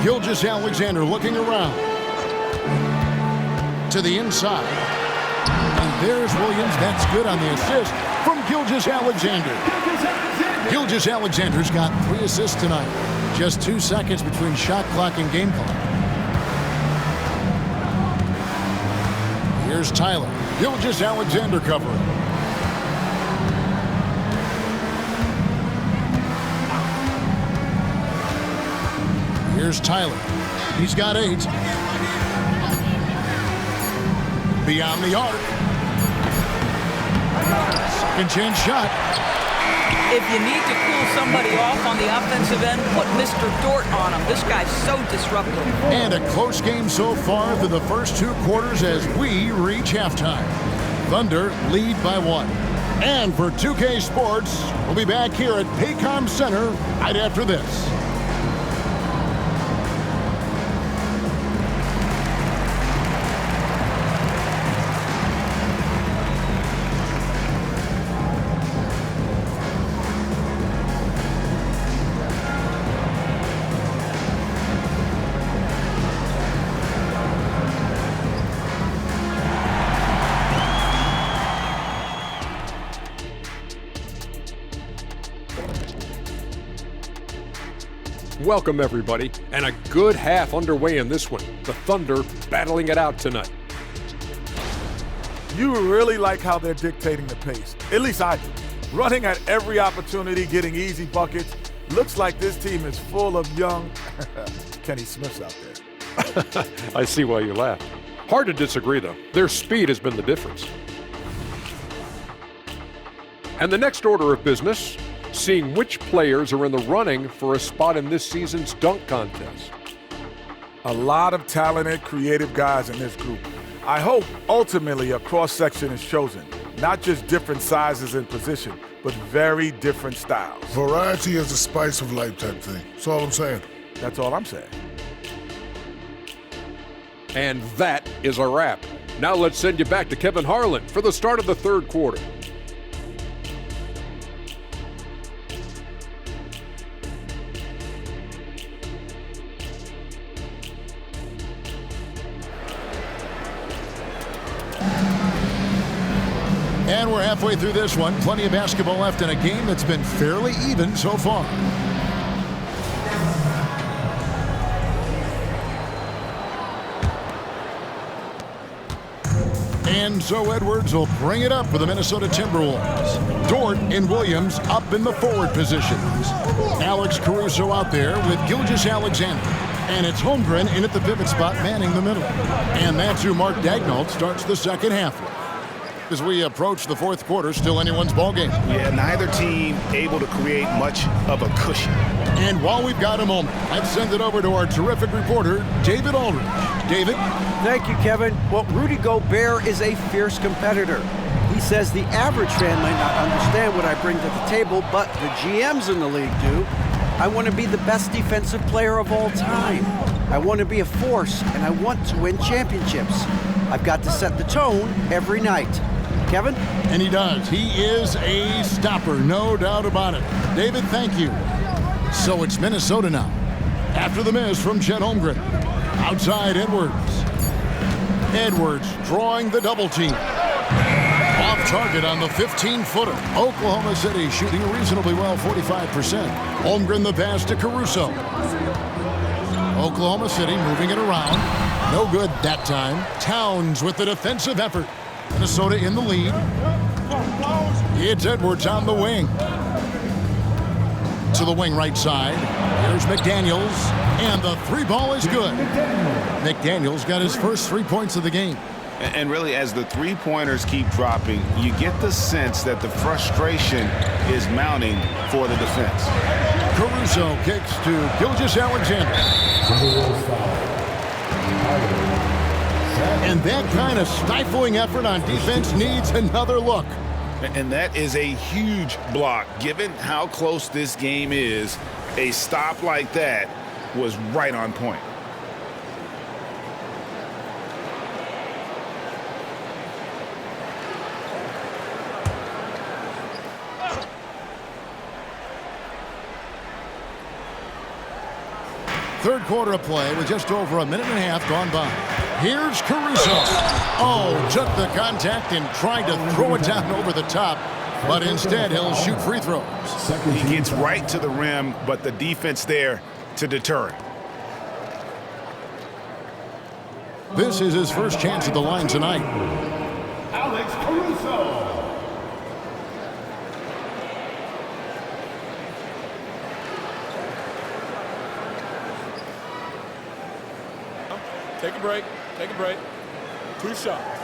Gilgeous-Alexander looking around. To the inside. And there's Williams. That's good on the assist from Gilgeous-Alexander. Gilgeous-Alexander's got 3 assists tonight. Just 2 seconds between shot clock and game clock. Here's Tyler. Gilgeous-Alexander covering. Here's Tyler. He's got 8. Beyond the arc. Second chance shot. If you need to cool somebody off on the offensive end, put Mr. Dort on him. This guy's so disruptive. And a close game so far through the first 2 quarters as we reach halftime. Thunder lead by 1. And for 2K Sports, we'll be back here at Paycom Center right after this. Welcome, everybody, and a good half underway in this one. The Thunder battling it out tonight. You really like how they're dictating the pace. At least I do. Running at every opportunity, getting easy buckets. Looks like this team is full of young Kenny Smiths out there. I see why you laugh. Hard to disagree, though. Their speed has been the difference. And the next order of business, seeing which players are in the running for a spot in this season's dunk contest. A lot of talented, creative guys in this group. I hope ultimately a cross-section is chosen. Not just different sizes and position, but very different styles. Variety is the spice of life type thing. That's all I'm saying. That's all I'm saying. And that is a wrap. Now let's send you back to Kevin Harlan for the start of the third quarter. And we're halfway through this one. Plenty of basketball left in a game that's been fairly even so far. And so Edwards will bring it up for the Minnesota Timberwolves. Dort and Williams up in the forward positions. Alex Caruso out there with Gilgeous-Alexander. And it's Holmgren in at the pivot spot, manning the middle. And that's who Mark Daigneault starts the second half with. As we approach the fourth quarter, still anyone's ballgame. Yeah, neither team able to create much of a cushion. And while we've got a moment, let's send it over to our terrific reporter, David Aldridge. David? Thank you, Kevin. Well, Rudy Gobert is a fierce competitor. He says the average fan might not understand what I bring to the table, but the GMs in the league do. I want to be the best defensive player of all time. I want to be a force, and I want to win championships. I've got to set the tone every night. Kevin? And he does. He is a stopper, no doubt about it. David, thank you. So it's Minnesota now. After the miss from Chet Holmgren. Outside Edwards. Edwards drawing the double team. Off target on the 15-footer. Oklahoma City shooting reasonably well, 45%. Holmgren the pass to Caruso. Oklahoma City moving it around. No good that time. Towns with the defensive effort. Minnesota in the lead. It's Edwards on the wing. To the wing right side. Here's McDaniels. And the three ball is good. McDaniels got his first 3 points of the game. And really, as the three-pointers keep dropping, you get the sense that the frustration is mounting for the defense. Caruso kicks to Gilgeous-Alexander. And that kind of stifling effort on defense needs another look. And that is a huge block. Given how close this game is, a stop like that was right on point. Third quarter of play with just over a minute and a half gone by. Here's Caruso. Oh, took the contact and tried to throw it down over the top, but instead he'll shoot free throws. He gets right to the rim, but the defense there to deter it. This is his first chance at the line tonight. Alex Caruso. Take a break. Take a break. 2 shots.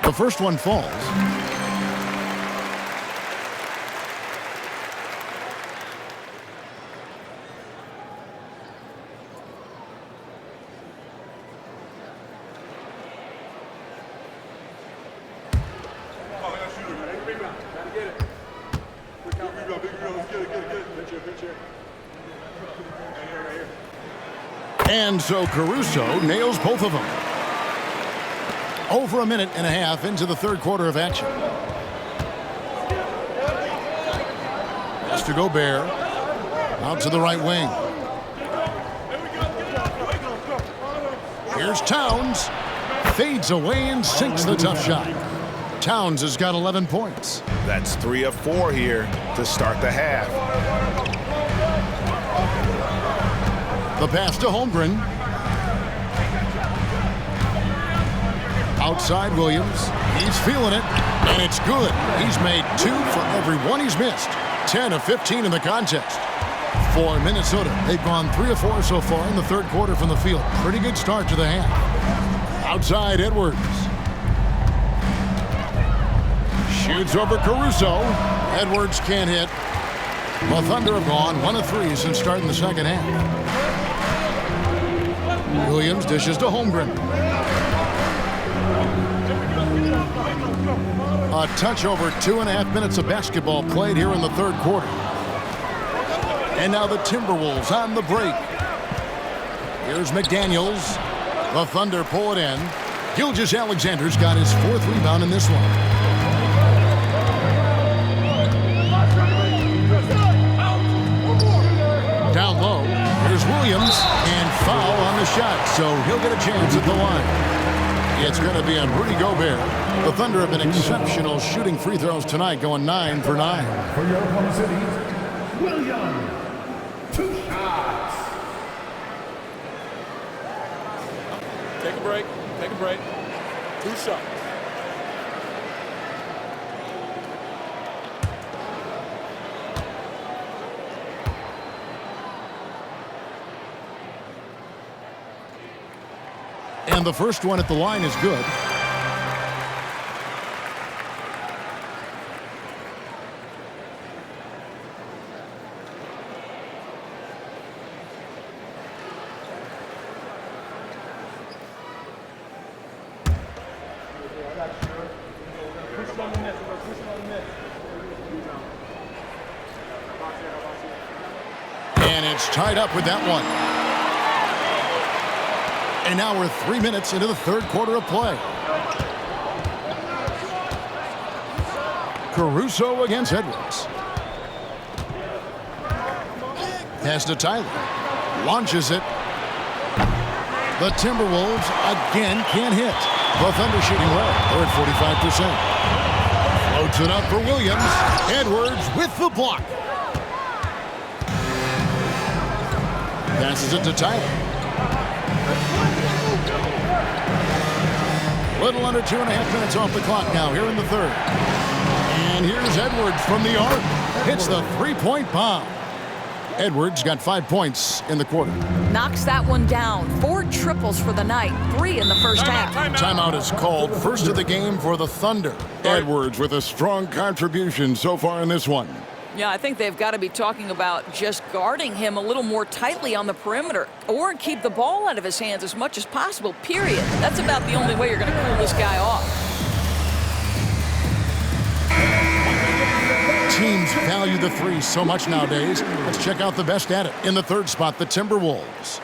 The first one falls. And so Caruso nails both of them. Over a minute and a half into the third quarter of action. Pass to Gobert. Out to the right wing. Here's Towns. Fades away and sinks the tough shot. Towns has got 11 points. That's 3 of 4 here to start the half. The pass to Holmgren. Outside Williams. He's feeling it, and it's good. He's made 2 for every one he's missed. 10 of 15 in the contest. For Minnesota, they've gone 3 of 4 so far in the third quarter from the field. Pretty good start to the half. Outside Edwards. Shoots over Caruso. Edwards can't hit. The Thunder have gone 1 of 3 since starting the second half. Williams dishes to Holmgren. A touch over 2.5 minutes of basketball played here in the third quarter. And now the Timberwolves on the break. Here's McDaniels. The Thunder pull it in. Gilgeous-Alexander's got his 4th rebound in this one. Down low, here's Williams, and foul on the shot, so he'll get a chance at the line. It's going to be on Rudy Gobert. The Thunder have been exceptional shooting free throws tonight, going 9 for 9. For your Oklahoma City, Williams. 2 shots. Take a break. Take a break. 2 shots. And the first one at the line is good. And it's tied up with that one. And now we're 3 minutes into the third quarter of play. Caruso against Edwards. Pass to Tyler. Launches it. The Timberwolves again can't hit. The Thunder shooting well. They're at 45%. Floats it up for Williams. Edwards with the block. Passes it to Tyler. Little under 2.5 minutes off the clock now here in the third. And here's Edwards from the arc. Hits the three-point bomb. Edwards got 5 points in the quarter. Knocks that one down. 4 triples for the night. 3 in the first half. Timeout is called. First of the game for the Thunder. Edwards with a strong contribution so far in this one. Yeah, I think they've got to be talking about just guarding him a little more tightly on the perimeter or keep the ball out of his hands as much as possible, period. That's about the only way you're going to cool this guy off. Teams value the three so much nowadays. Let's check out the best at it. In the third spot, the Timberwolves.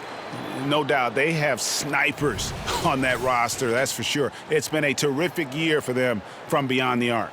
No doubt they have snipers on that roster, that's for sure. It's been a terrific year for them from beyond the arc.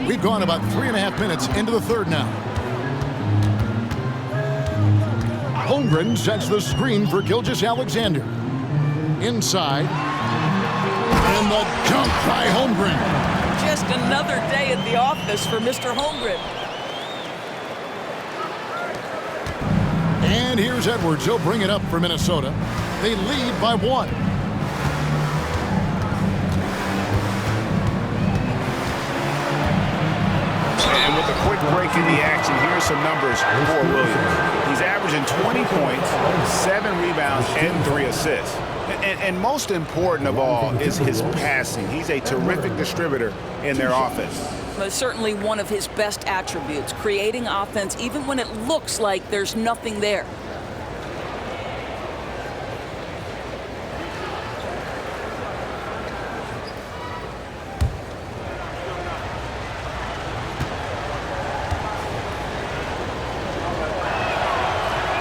We've gone about 3.5 minutes into the third now. Holmgren sets the screen for Gilgeous-Alexander. Inside. And the dunk by Holmgren. Just another day at the office for Mr. Holmgren. And here's Edwards. He'll bring it up for Minnesota. They lead by 1. And with a quick break in the action, here's some numbers for Williams. He's averaging 20 points, 7 rebounds, and 3 assists. And most important of all is his passing. He's a terrific distributor in their offense. Certainly one of his best attributes, creating offense even when it looks like there's nothing there.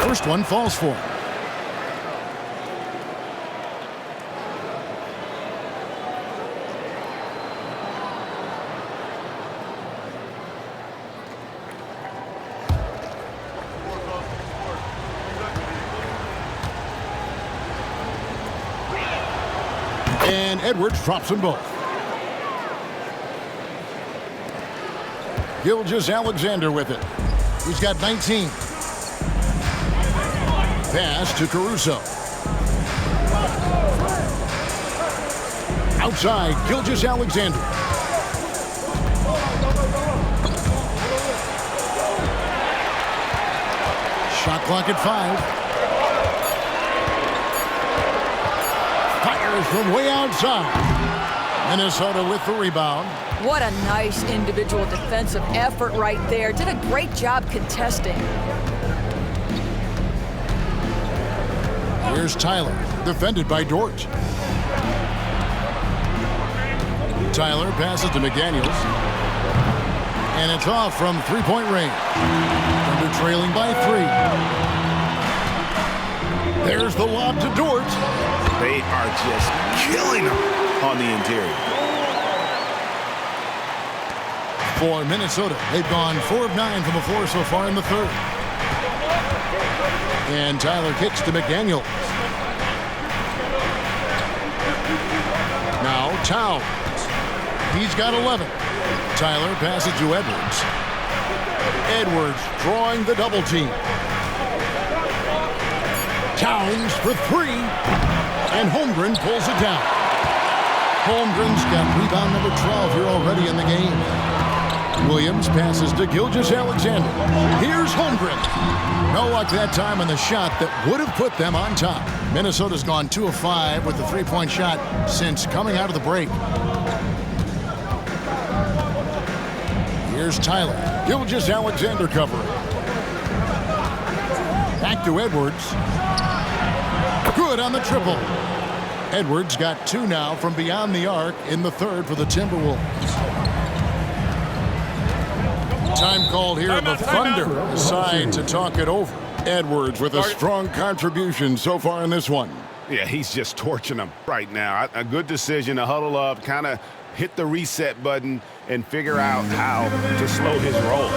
First one falls for him. And Edwards drops them both. Gilgeous-Alexander with it. He's got 19. Pass to Caruso. Outside, Gilgeous-Alexander. Shot clock at 5. Fires from way outside. Minnesota with the rebound. What a nice individual defensive effort right there. Did a great job contesting. Here's Tyler, defended by Dort. Tyler passes to McDaniels. And it's off from three-point range. Thunder trailing by 3. There's the lob to Dort. They are just killing him on the interior. For Minnesota, they've gone 4 of 9 from the floor so far in the third. And Tyler kicks to McDaniels. Now Towns. He's got 11. Tyler passes to Edwards. Edwards drawing the double team. Towns for 3. And Holmgren pulls it down. Holmgren's got rebound number 12 here already in the game. Williams passes to Gilgeous-Alexander. Here's Holmgren. No luck that time on the shot that would have put them on top. Minnesota's gone 2 of 5 with the three-point shot since coming out of the break. Here's Tyler. Gilgeous-Alexander covering. Back to Edwards. Good on the triple. Edwards got 2 now from beyond the arc in the third for the Timberwolves. Time called here. The Thunder decide to talk it over. Edwards with a strong contribution so far in this one. Yeah, he's just torching them right now. A good decision to huddle up, kind of hit the reset button, and figure out how to slow his roll.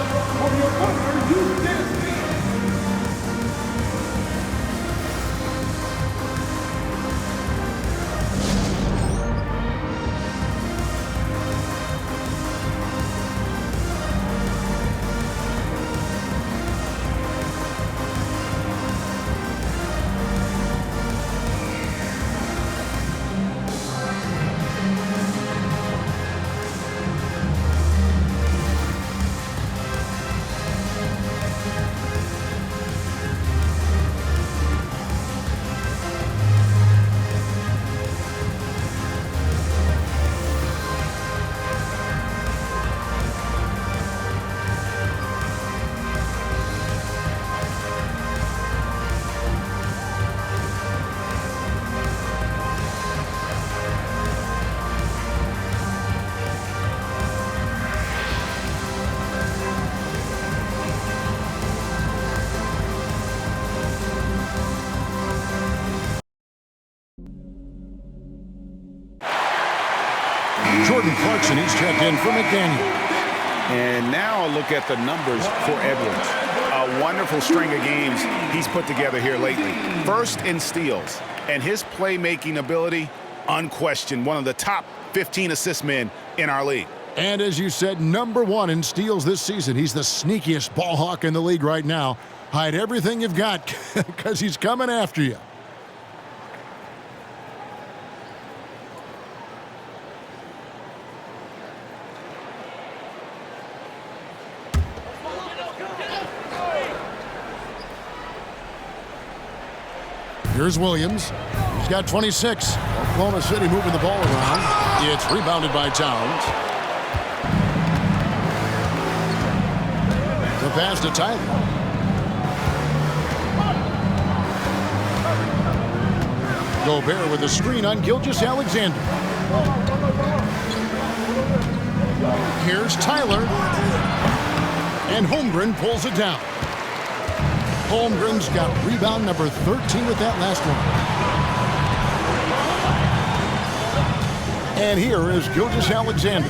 Jordan Clarkson, he's checked in for McDaniel. And now a look at the numbers for Edwards. A wonderful string of games he's put together here lately. First in steals, and his playmaking ability, unquestioned, one of the top 15 assist men in our league. And as you said, #1 in steals this season. He's the sneakiest ball hawk in the league right now. Hide everything you've got because he's coming after you. Here's Williams. He's got 26. Oklahoma City moving the ball around. It's rebounded by Towns. The pass to Tyler. Gobert with a screen on Gilgeous-Alexander. Here's Tyler. And Holmgren pulls it down. Holmgren's got rebound number 13 with that last one. And here is Gilgeous-Alexander.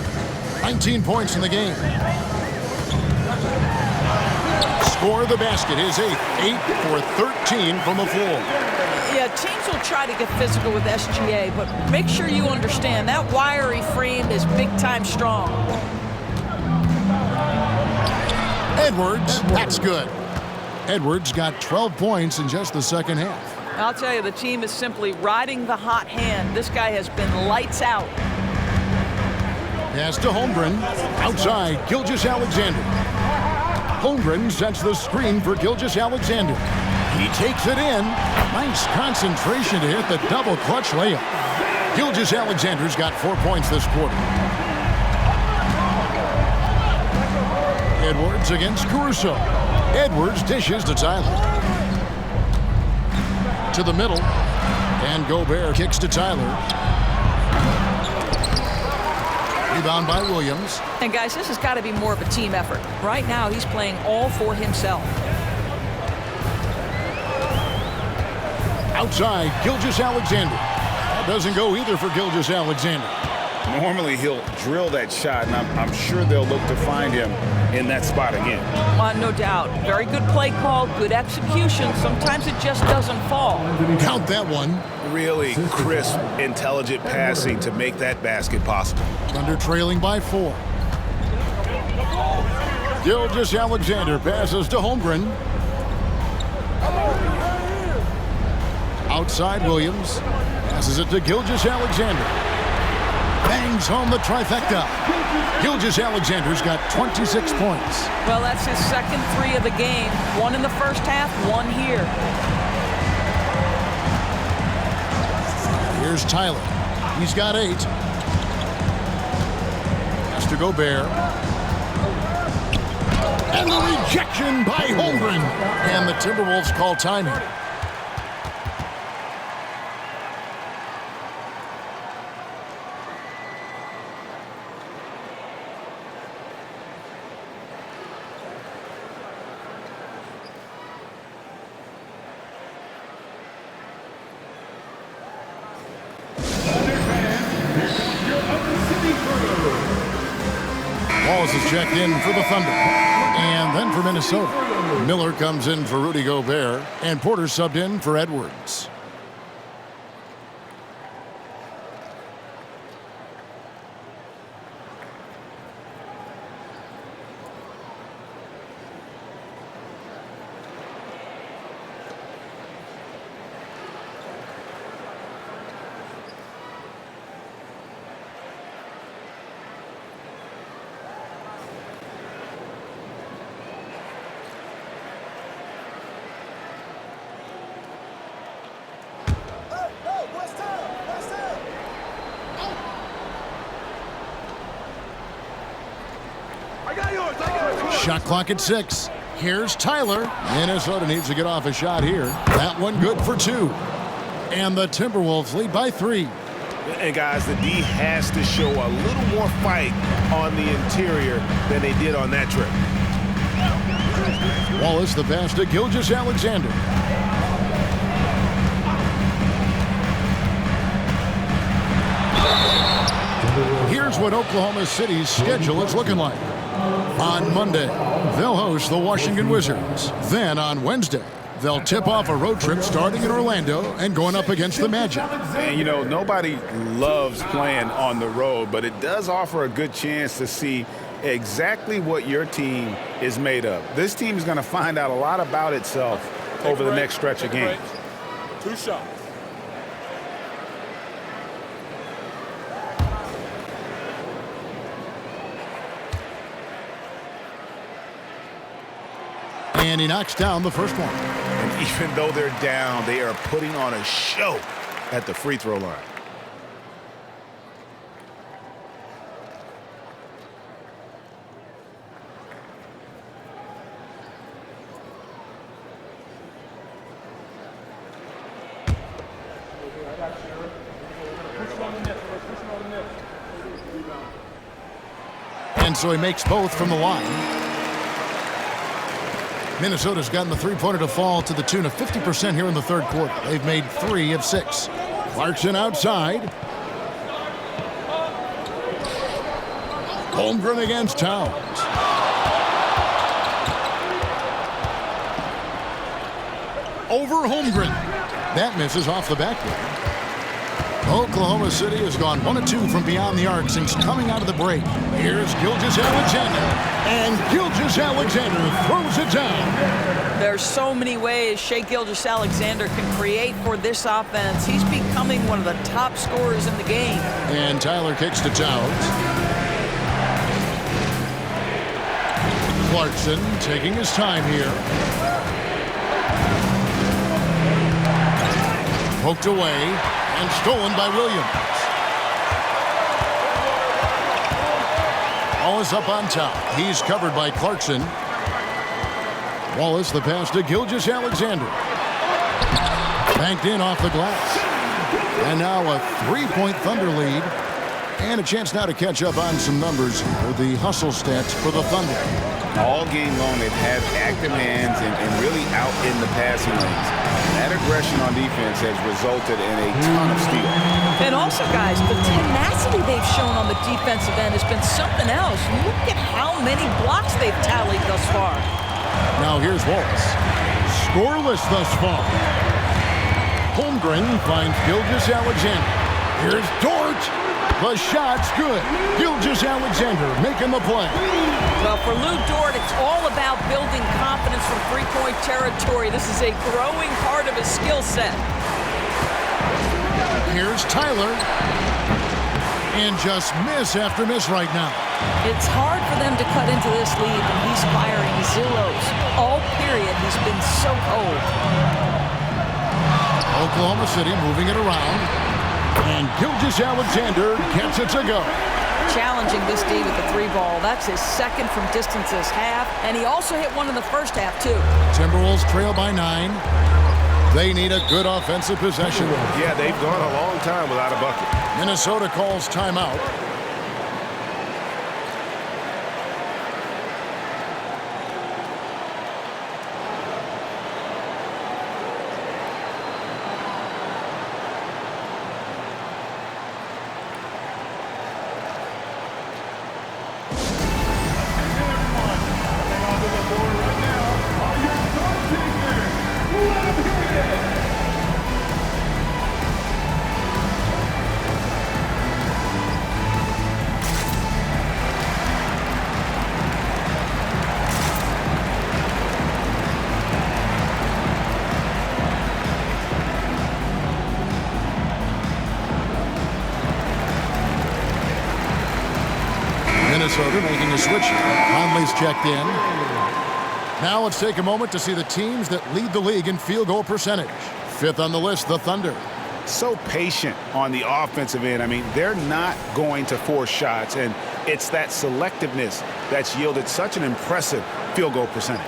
19 points in the game. Score the basket, his 8th. 8 for 13 from the floor. Yeah, teams will try to get physical with SGA, but make sure you understand that wiry frame is big-time strong. Edwards, that's good. Edwards got 12 points in just the second half. I'll tell you, the team is simply riding the hot hand. This guy has been lights out. Pass to Holmgren. Outside, Gilgeous-Alexander. Holmgren sets the screen for Gilgeous-Alexander. He takes it in. Nice concentration to hit the double clutch layup. Gilgeous-Alexander's got 4 points this quarter. Edwards against Caruso. Edwards dishes to Tyler. To the middle. And Gobert kicks to Tyler. Rebound by Williams. And guys, this has got to be more of a team effort. Right now, he's playing all for himself. Outside, Gilgeous-Alexander. That doesn't go either for Gilgeous-Alexander. Normally he'll drill that shot, and I'm sure they'll look to find him in that spot again. No doubt. Very good play call, good execution. Sometimes it just doesn't fall. Count that one. Really crisp, intelligent passing to make that basket possible. Thunder trailing by 4. Gilgeous-Alexander passes to Holmgren. Outside Williams. Passes it to Gilgeous-Alexander. Bangs home the trifecta. Gilgeous-Alexander's got 26 points. Well, that's his second 3 of the game. 1 in the first half, 1 here. Here's Tyler. He's got 8. Pass to Gobert. And the rejection by Holmgren. And the Timberwolves call timing. Wallace is checked in for the Thunder. And then for Minnesota. Miller comes in for Rudy Gobert. And Porter subbed in for Edwards. Shot clock at 6. Here's Tyler. Minnesota needs to get off a shot here. That one good for 2. And the Timberwolves lead by 3. And guys, the D has to show a little more fight on the interior than they did on that trip. Wallace the pass to Gilgeous-Alexander. Here's what Oklahoma City's schedule is looking like. On Monday, they'll host the Washington Wizards. Then on Wednesday, they'll tip off a road trip starting in Orlando and going up against the Magic. And, you know, nobody loves playing on the road, but it does offer a good chance to see exactly what your team is made of. This team is going to find out a lot about itself over the next stretch of games. 2 shots. And he knocks down the first one. And even though they're down, they are putting on a show at the free throw line. And so he makes both from the line. Minnesota's gotten the three-pointer to fall to the tune of 50% here in the third quarter. They've made 3 of 6. Clarkson outside. Holmgren against Towns. Over Holmgren. That misses off the backboard. Oklahoma City has gone 1 of 2 from beyond the arc since coming out of the break. Here's Gilgeous-Alexander. And Gilgeous-Alexander throws it down. There's so many ways Shai Gilgeous-Alexander can create for this offense. He's becoming one of the top scorers in the game. And Tyler kicks to Towns. Clarkson taking his time here. Poked away. And stolen by Williams. Wallace up on top. He's covered by Clarkson. Wallace the pass to Gilgeous-Alexander. Banked in off the glass. And now a 3-point Thunder lead. And a chance now to catch up on some numbers for the hustle stats for the Thunder. All game long, they've had active hands and really out in the passing lanes. That aggression on defense has resulted in a ton of steals. And also, guys, the tenacity they've shown on the defensive end has been something else. Look at how many blocks they've tallied thus far. Now here's Wallace. Scoreless thus far. Holmgren finds Gilgeous-Alexander. Here's Dort. The shot's good. Gilgeous-Alexander making the play. Well, for Lou Dort, it's all about building confidence from three-point territory. This is a growing part of his skill set. Here's Tyler. And just miss after miss right now. It's hard for them to cut into this lead, and he's firing zeros. All period, he's been so cold. Oklahoma City moving it around. And Gilgeous-Alexander gets it to go. Challenging this D with the 3-ball. That's his second from distance this half. And he also hit one in the first half, too. Timberwolves trail by 9. They need a good offensive possession. Yeah, they've gone a long time without a bucket. Minnesota calls timeout. Minnesota making a switch. Conley's checked in. Now let's take a moment to see the teams that lead the league in field goal percentage. 5th on the list, the Thunder. So patient on the offensive end. I mean, they're not going to force shots, and it's that selectiveness that's yielded such an impressive field goal percentage.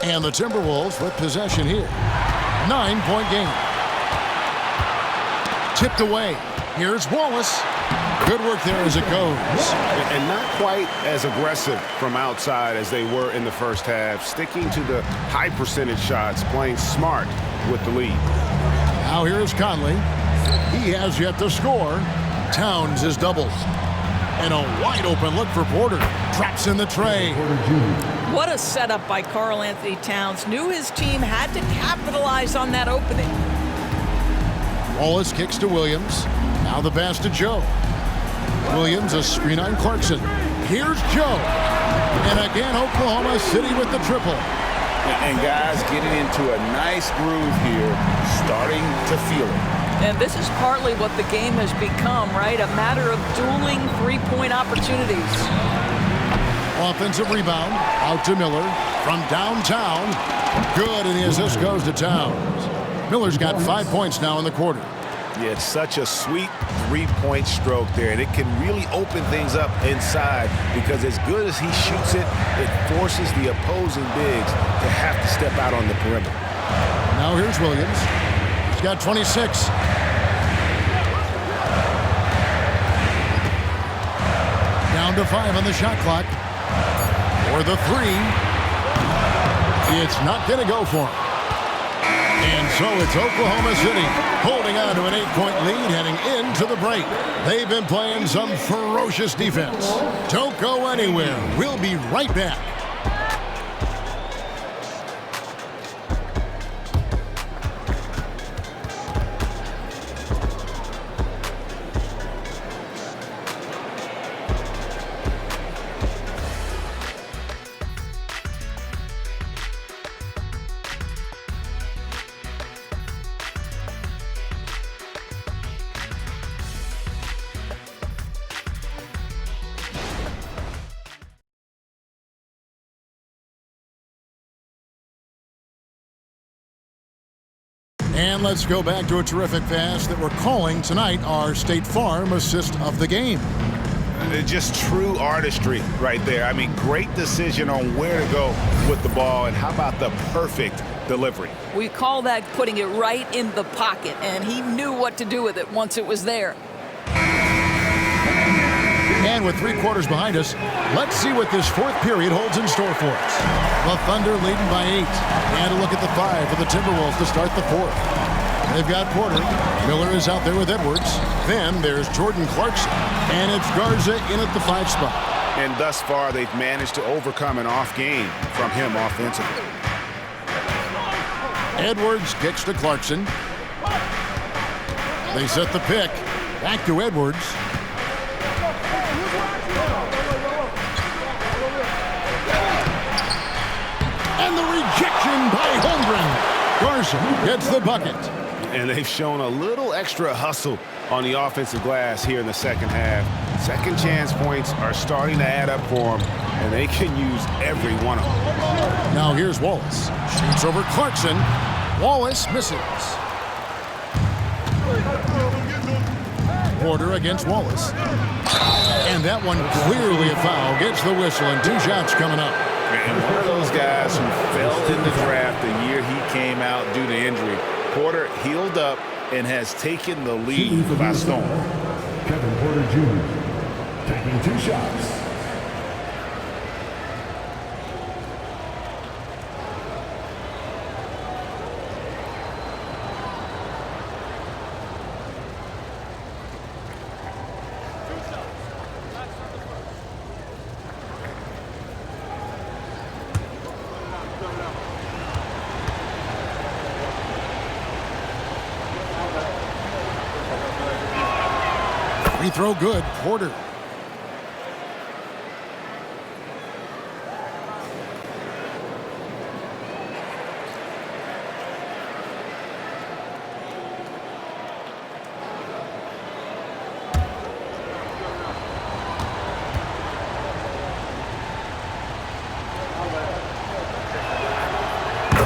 And the Timberwolves with possession here. 9-point game. Tipped away. Here's Wallace. Good work there as it goes. And not quite as aggressive from outside as they were in the first half. Sticking to the high percentage shots, playing smart with the lead. Now here's Conley. He has yet to score. Towns is doubled. And a wide open look for Porter. Drops in the tray. What a setup by Karl Anthony Towns. Knew his team had to capitalize on that opening. Wallace kicks to Williams. Now the pass to Joe. Williams, a screen on Clarkson. Here's Joe. And again, Oklahoma City with the triple. And guys getting into a nice groove here, starting to feel it. And this is partly what the game has become, right? A matter of dueling three-point opportunities. Offensive rebound. Out to Miller. From downtown. Good, and the assist goes to Towns. Miller's got 5 points now in the quarter. Yeah, it's such a sweet three-point stroke there, and it can really open things up inside because as good as he shoots it, it forces the opposing bigs to have to step out on the perimeter. Now here's Williams. He's got 26. Down to 5 on the shot clock. For the three. It's not going to go for him. And so it's Oklahoma City holding on to an 8-point lead heading into the break. They've been playing some ferocious defense. Don't go anywhere. We'll be right back. And let's go back to a terrific pass that we're calling tonight our State Farm assist of the game. Just true artistry right there. I mean, great decision on where to go with the ball, and how about the perfect delivery? We call that putting it right in the pocket, and he knew what to do with it once it was there. And with 3 quarters behind us, let's see what this fourth period holds in store for us. The Thunder leading by 8. And a look at the 5 for the Timberwolves to start the fourth. They've got Porter. Miller is out there with Edwards. Then there's Jordan Clarkson. And it's Garza in at the 5 spot. And thus far, they've managed to overcome an off game from him offensively. Edwards kicks to Clarkson. They set the pick. Back to Edwards. And the rejection by Holmgren. Garza gets the bucket. And they've shown a little extra hustle on the offensive glass here in the second half. Second chance points are starting to add up for them, and they can use every one of them. Now here's Wallace. Shoots over Clarkson. Wallace misses. Porter against Wallace. And that one clearly a foul. Gets the whistle, and 2 shots coming up. And one of those guys who fell in the draft the year he came out due to injury. Porter healed up and has taken the lead by storm. Kevin Porter Jr. taking 2 shots. Free throw good. Porter.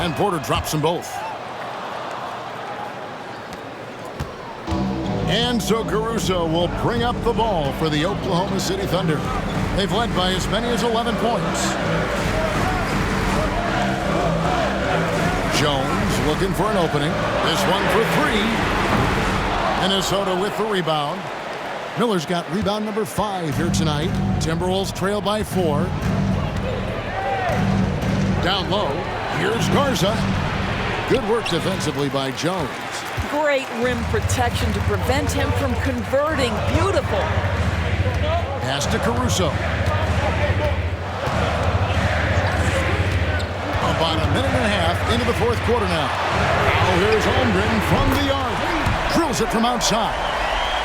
And Porter drops them both. And so Caruso will bring up the ball for the Oklahoma City Thunder. They've led by as many as 11 points. Jones looking for an opening. This one for 3. Minnesota with the rebound. Miller's got rebound number 5 here tonight. Timberwolves trail by 4. Down low, here's Garza. Good work defensively by Jones. Great rim protection to prevent him from converting. Beautiful. Pass to Caruso. About a minute and a half into the 4th quarter now. Now here's Holmgren from the arc. Drills it from outside.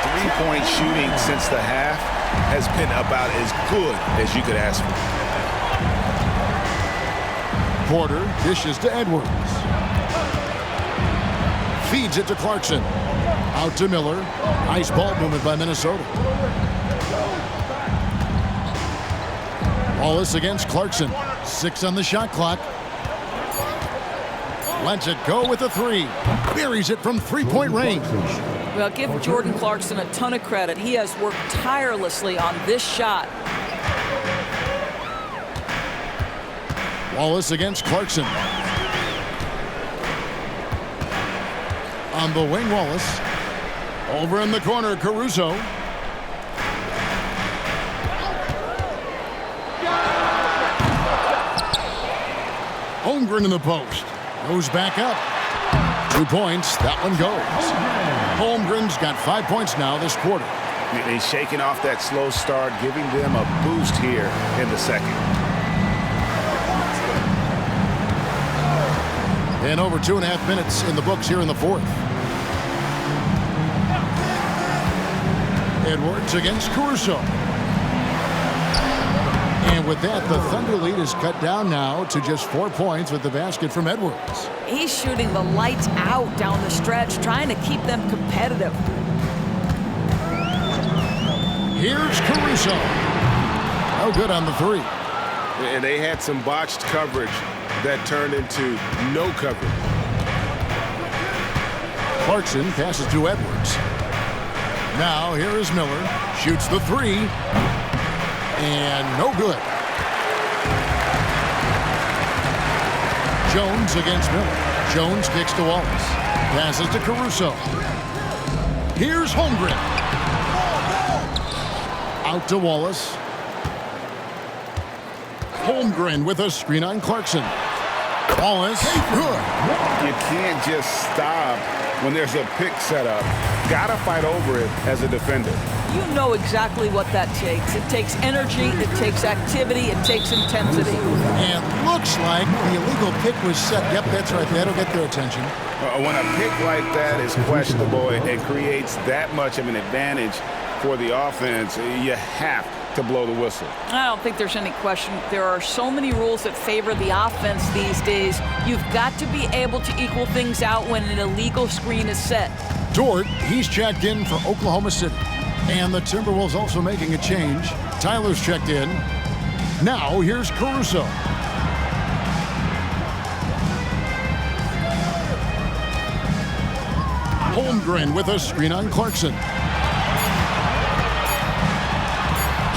3-point shooting since the half has been about as good as you could ask for. Porter dishes to Edwards. Feeds it to Clarkson. Out to Miller. Nice ball movement by Minnesota. Wallace against Clarkson. 6 on the shot clock. Lets it go with a 3. Buries it from 3-point range. Well, give Jordan Clarkson a ton of credit. He has worked tirelessly on this shot. Wallace against Clarkson. On the wing, Wallace. Over in the corner, Caruso. Holmgren in the post. Goes back up. 2 points. That one goes. Holmgren's got 5 points now this quarter. He's shaking off that slow start, giving them a boost here in the second. And over 2.5 minutes in the books here in the 4th. Edwards against Caruso. And with that, the Thunder lead is cut down now to just 4 points with the basket from Edwards. He's shooting the lights out down the stretch, trying to keep them competitive. Here's Caruso. No good on the 3. And they had some botched coverage that turned into no coverage. Clarkson passes to Edwards. Now here is Miller. Shoots the 3. And no good. Jones against Miller. Jones kicks to Wallace. Passes to Caruso. Here's Holmgren. Out to Wallace. Holmgren with a screen on Clarkson. Wallace, good. You can't just stop when there's a pick set up. Gotta fight over it as a defender. You know exactly what that takes. It takes energy, it takes activity, it takes intensity. And looks like the illegal pick was set. Yep, that's right. That'll get their attention. When a pick like that is questionable and creates that much of an advantage for the offense, you have to blow the whistle. I don't think there's any question. There are so many rules that favor the offense these days. You've got to be able to equal things out when an illegal screen is set. Dort, he's checked in for Oklahoma City. And the Timberwolves also making a change. Tyler's checked in. Now here's Caruso. Holmgren with a screen on Clarkson.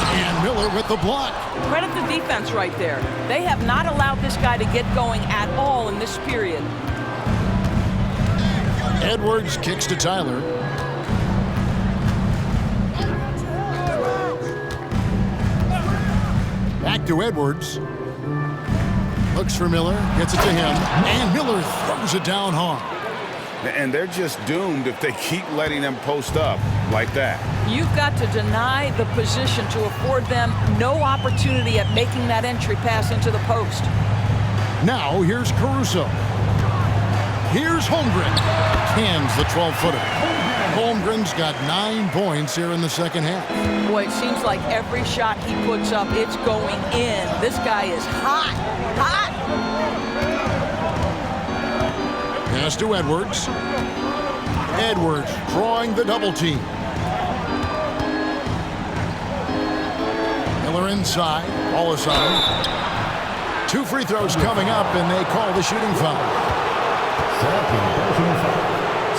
And Miller with the block. Credit the defense right there. They have not allowed this guy to get going at all in this period. Edwards kicks to Tyler. Back to Edwards. Looks for Miller, gets it to him, and Miller throws it down hard. And they're just doomed if they keep letting them post up like that. You've got to deny the position to afford them no opportunity at making that entry pass into the post. Now here's Caruso. Here's Holmgren. Cans the 12-footer. Holmgren's got 9 points here in the second half. Boy, it seems like every shot he puts up, it's going in. This guy is hot, hot. Pass to Edwards. Edwards drawing the double team. Miller inside. Wallace on. 2 free throws coming up, and they call the shooting foul.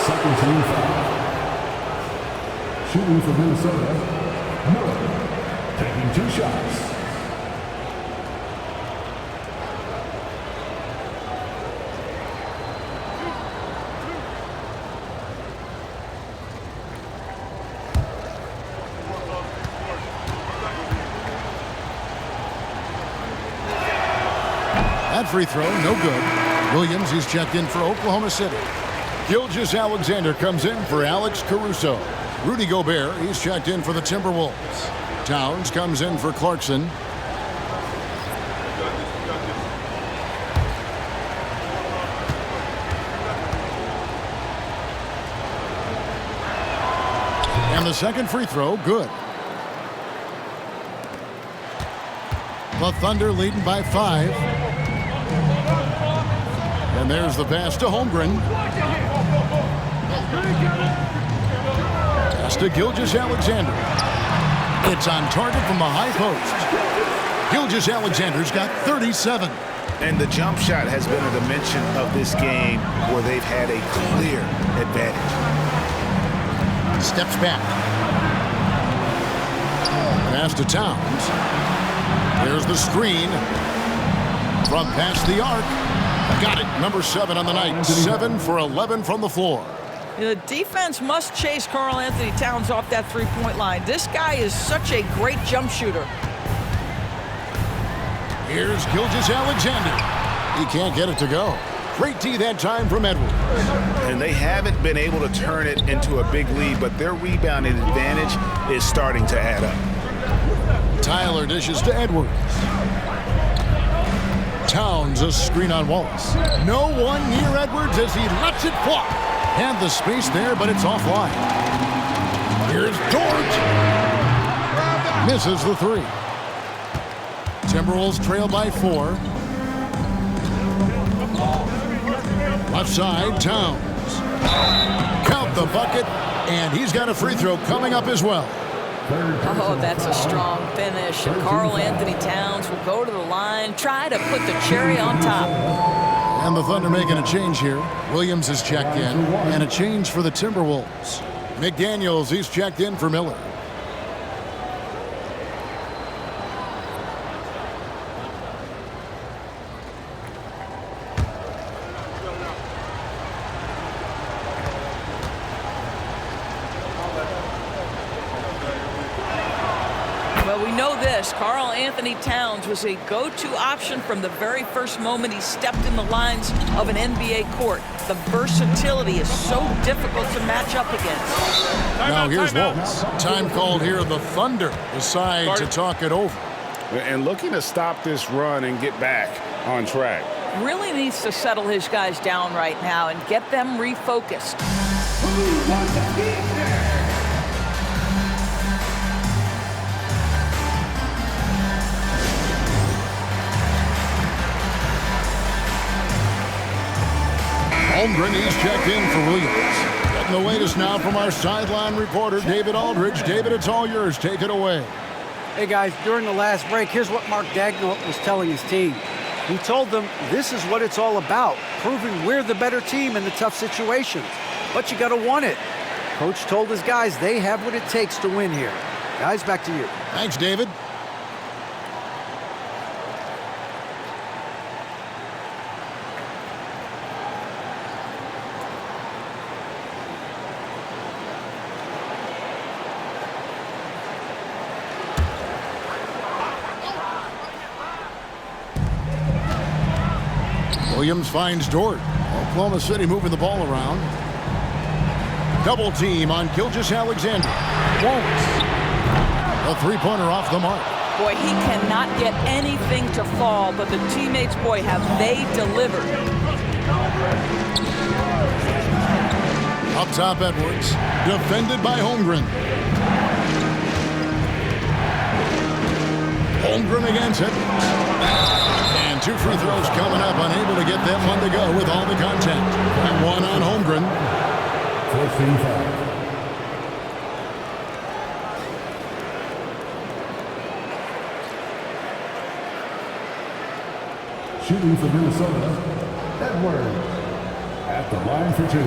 Second team foul. Shooting for Minnesota, Miller, taking 2 shots. That free throw, no good. Williams, he's checked in for Oklahoma City. Gilgeous-Alexander comes in for Alex Caruso. Rudy Gobert, he's checked in for the Timberwolves. Towns comes in for Clarkson. And the second free throw, good. The Thunder leading by 5. And there's the pass to Holmgren. Pass to Gilgeous-Alexander. It's on target from the high post. Gilgeous-Alexander's got 37. And the jump shot has been a dimension of this game where they've had a clear advantage. Steps back. Pass to Towns. There's the screen. From past the arc. Got it. Number 7 on the night. 7 for 11 from the floor. The defense must chase Karl Anthony Towns off that three-point line. This guy is such a great jump shooter. Here's Gilgeous-Alexander. He can't get it to go. Great D that time from Edwards. And they haven't been able to turn it into a big lead, but their rebounding advantage is starting to add up. Tyler dishes to Edwards. Towns a screen on Wallace. No one near Edwards as he lets it fly. And the space there, but it's offline. Here's George. Misses the 3. Timberwolves trail by 4. Left side, Towns. Count the bucket, and he's got a free throw coming up as well. Oh, that's a strong finish. And Karl Anthony Towns will go to the line, try to put the cherry on top. And the Thunder making a change here. Williams is checked in, and a change for the Timberwolves. McDaniels, he's checked in for Miller. Well, we know this. Karl Anthony Towns was a go-to option from the very first moment he stepped in the lines of an NBA court. The versatility is so difficult to match up against. Now here's Wallace. Time called here. The Thunder decide to talk it over. And looking to stop this run and get back on track. Really needs to settle his guys down right now and get them refocused. Holmgren, he's checked in for Williams. Getting the latest now from our sideline reporter, David Aldridge. David, it's all yours. Take it away. Hey, guys, during the last break, here's what Mark Daigneault was telling his team. He told them this is what it's all about, proving we're the better team in the tough situations. But you got to want it. Coach told his guys they have what it takes to win here. Guys, back to you. Thanks, David. Williams finds Dort. Oklahoma City moving the ball around. Double team on Gilgeous-Alexander. Won't. A three-pointer off the mark. Boy, he cannot get anything to fall, but the teammates, boy, have they delivered. Up top, Edwards. Defended by Holmgren. Holmgren against it. And 2 free throws coming up, unable to get that one to go with all the contact. And 1 on Holmgren. 14-5. Shooting for Minnesota, Edwards at the line for 2.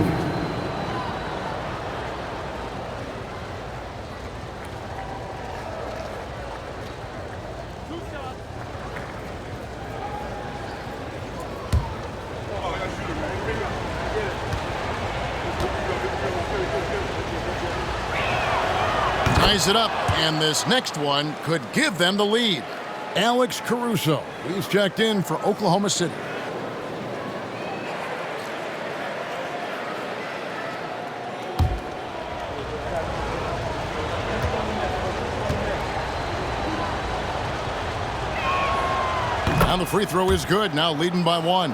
Ties it up, and this next one could give them the lead. Alex Caruso. He's checked in for Oklahoma City. And the free throw is good, now leading by 1.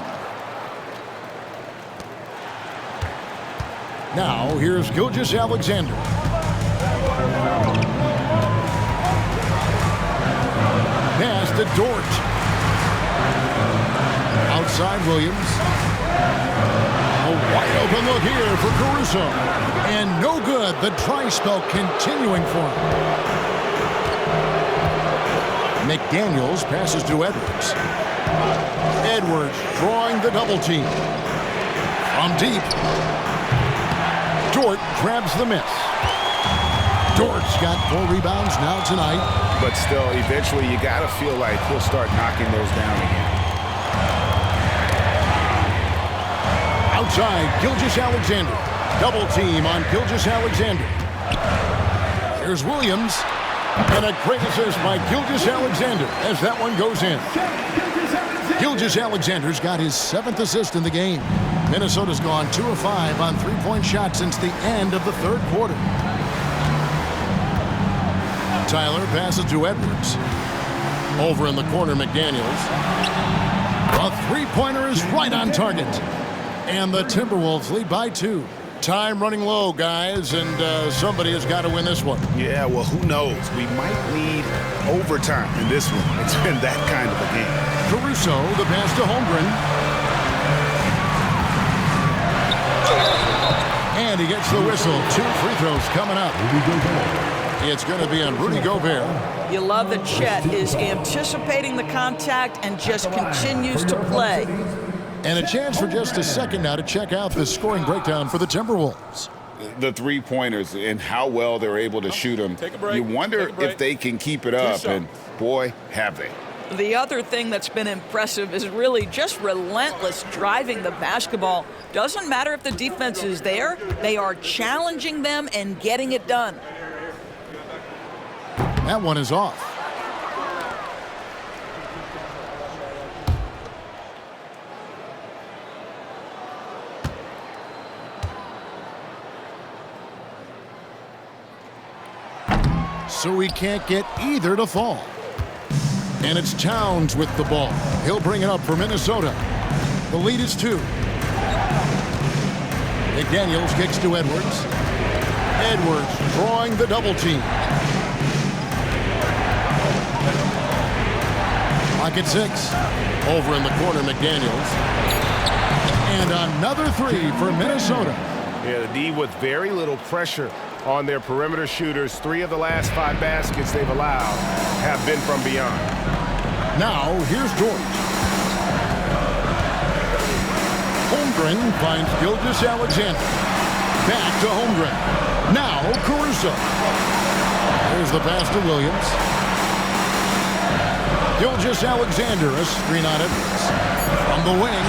Now, here's Gilgeous-Alexander. Pass to Dort. Outside Williams. A wide open look here for Caruso. And no good. The try spell continuing for him. McDaniels passes to Edwards. Edwards drawing the double team. From deep. Dort grabs the miss. Dort's got 4 rebounds now tonight. But still, eventually, you got to feel like he'll start knocking those down again. Outside, Gilgeous-Alexander. Double team on Gilgeous-Alexander. Here's Williams. And a great assist by Gilgeous-Alexander as that one goes in. Gilgeous-Alexander's got his 7th assist in the game. Minnesota's gone 2 of 5 on 3-point shots since the end of the 3rd quarter. Tyler passes to Edwards. Over in the corner, McDaniels. A 3-pointer is right on target. And the Timberwolves lead by 2. Time running low, guys, and somebody has got to win this one. Yeah, well, who knows? We might need overtime in this one. It's been that kind of a game. Caruso, the pass to Holmgren. And he gets the whistle. 2 free throws coming up. It's going to be on Rudy Gobert. You love that Chet is anticipating the contact and just continues to play. And a chance for just a second now to check out the scoring breakdown for the Timberwolves. The 3-pointers and how well they're able to shoot them. You wonder if they can keep it up, and boy, have they. The other thing that's been impressive is really just relentless driving the basketball. Doesn't matter if the defense is there, they are challenging them and getting it done. That one is off. So he can't get either to fall. And it's Towns with the ball. He'll bring it up for Minnesota. The lead is 2. McDaniels kicks to Edwards. Edwards drawing the double team. Clock at 6. Over in the corner, McDaniels. And another 3 for Minnesota. Yeah, the D with very little pressure on their perimeter shooters. 3 of the last 5 baskets they've allowed have been from beyond. Now, here's Dort. Holmgren finds Gilgeous-Alexander. Back to Holmgren. Now, Caruso. There's the pass to Williams. Gilgeous-Alexander, a screen on Edwards. From the wing.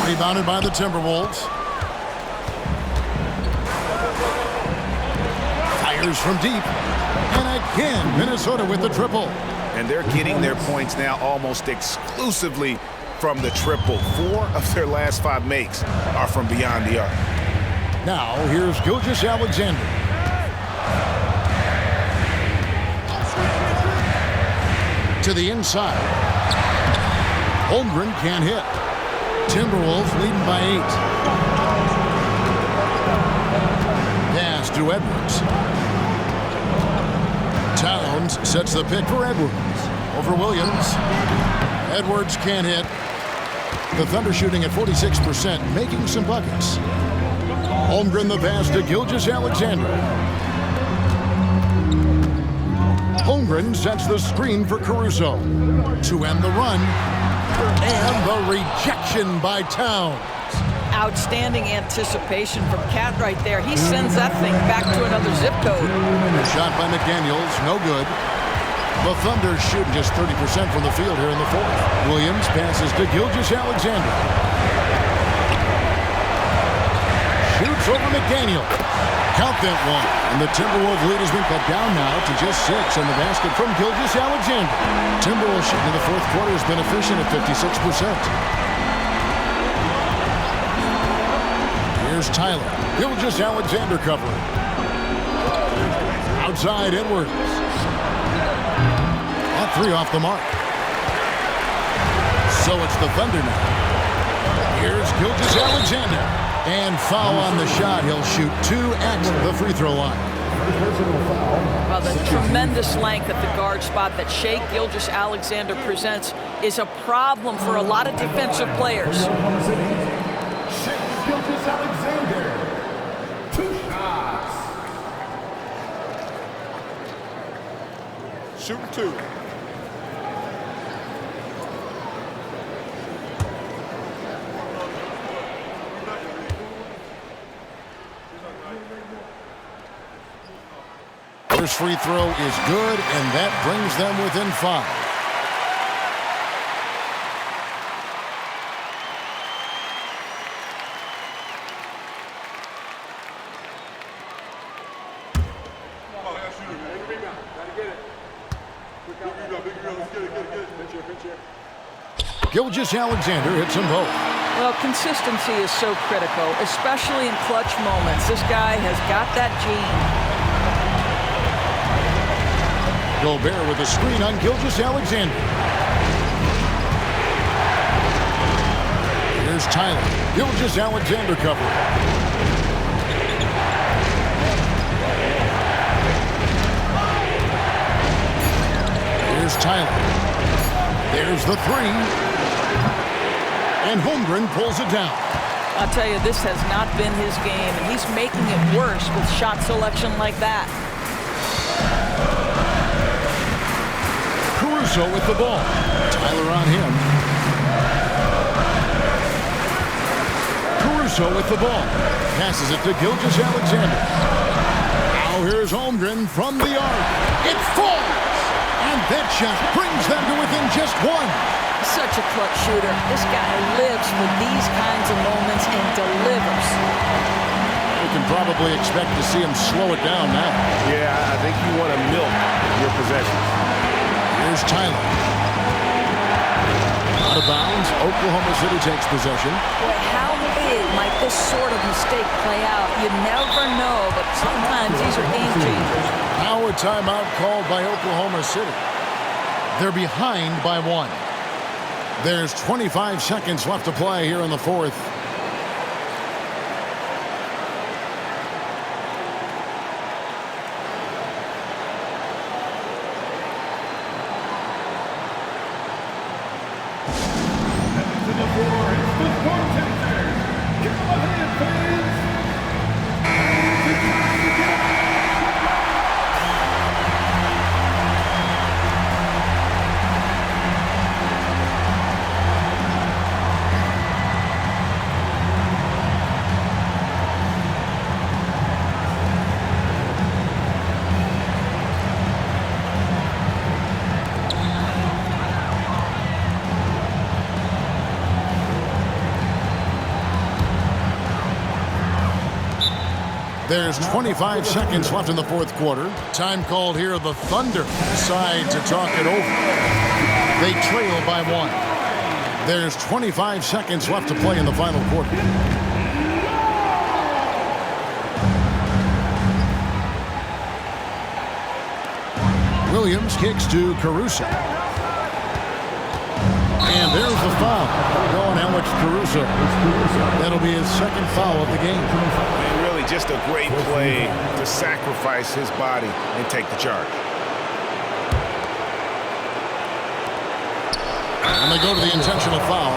Rebounded by the Timberwolves. Fires from deep. And again, Minnesota with the triple. And they're getting their points now almost exclusively from the triple. 4 of their last 5 makes are from beyond the arc. Now, here's Gilgeous-Alexander. To the inside. Holmgren can't hit. Timberwolves leading by 8. Pass to Edwards. Towns sets the pick for Edwards. Over Williams. Edwards can't hit. The Thunder shooting at 46%, making some buckets. Holmgren the pass to Gilgeous-Alexander. Holmgren sets the screen for Caruso. To end the run. And the rejection by Towns. Outstanding anticipation from Cat right there. He sends that thing back to another zip code. Shot by McDaniels, no good. The Thunder shooting just 30% from the field here in the 4th. Williams passes to Gilgeous-Alexander. Shoots over McDaniels. Count that one. And the Timberwolves lead has been cut down now to just 6 in the basket from Gilgeous-Alexander. Timberwolves shooting in the fourth quarter has been efficient at 56%. Here's Tyler. Gilgeous-Alexander covering. Outside Edwards. That three off the mark. So it's the Thunder now. Here's Gilgeous-Alexander. And foul on the shot. He'll shoot 2 at the free throw line. Well, the tremendous length at the guard spot that Shai Gilgeous-Alexander presents is a problem for a lot of defensive players. Shai Gilgeous-Alexander. 2 shots. Shooting 2. First free throw is good, and that brings them within 5. Gilgeous-Alexander hits them both. Well, consistency is so critical, especially in clutch moments. This guy has got that gene. Gobert with a screen on Gilgeous-Alexander. Here's Tyler. Gilgeous-Alexander covering. Here's Tyler. There's the 3. And Holmgren pulls it down. I'll tell you, this has not been his game, and he's making it worse with shot selection like that. Caruso with the ball. Tyler on him. Caruso with the ball. Passes it to Gilgeous-Alexander. Now here's Holmgren from the arc. It falls! And that shot brings them to within just 1. Such a clutch shooter. This guy lives for these kinds of moments and delivers. We can probably expect to see him slow it down now. Yeah, I think you want to milk your possessions. Here's Tyler. Out of bounds. Oklahoma City takes possession. Boy, how big might this sort of mistake play out? You never know, but sometimes these are game changers. Now a timeout called by Oklahoma City. They're behind by 1. There's 25 seconds left to play here in the fourth. There's 25 seconds left in the fourth quarter. Time called here. The Thunder decide to talk it over. They trail by 1. There's 25 seconds left to play in the final quarter. Williams kicks to Caruso. And there's the foul. Going Alex Caruso. That'll be his second foul of the game. And really just a great play to sacrifice his body and take the charge. And they go to the intentional foul.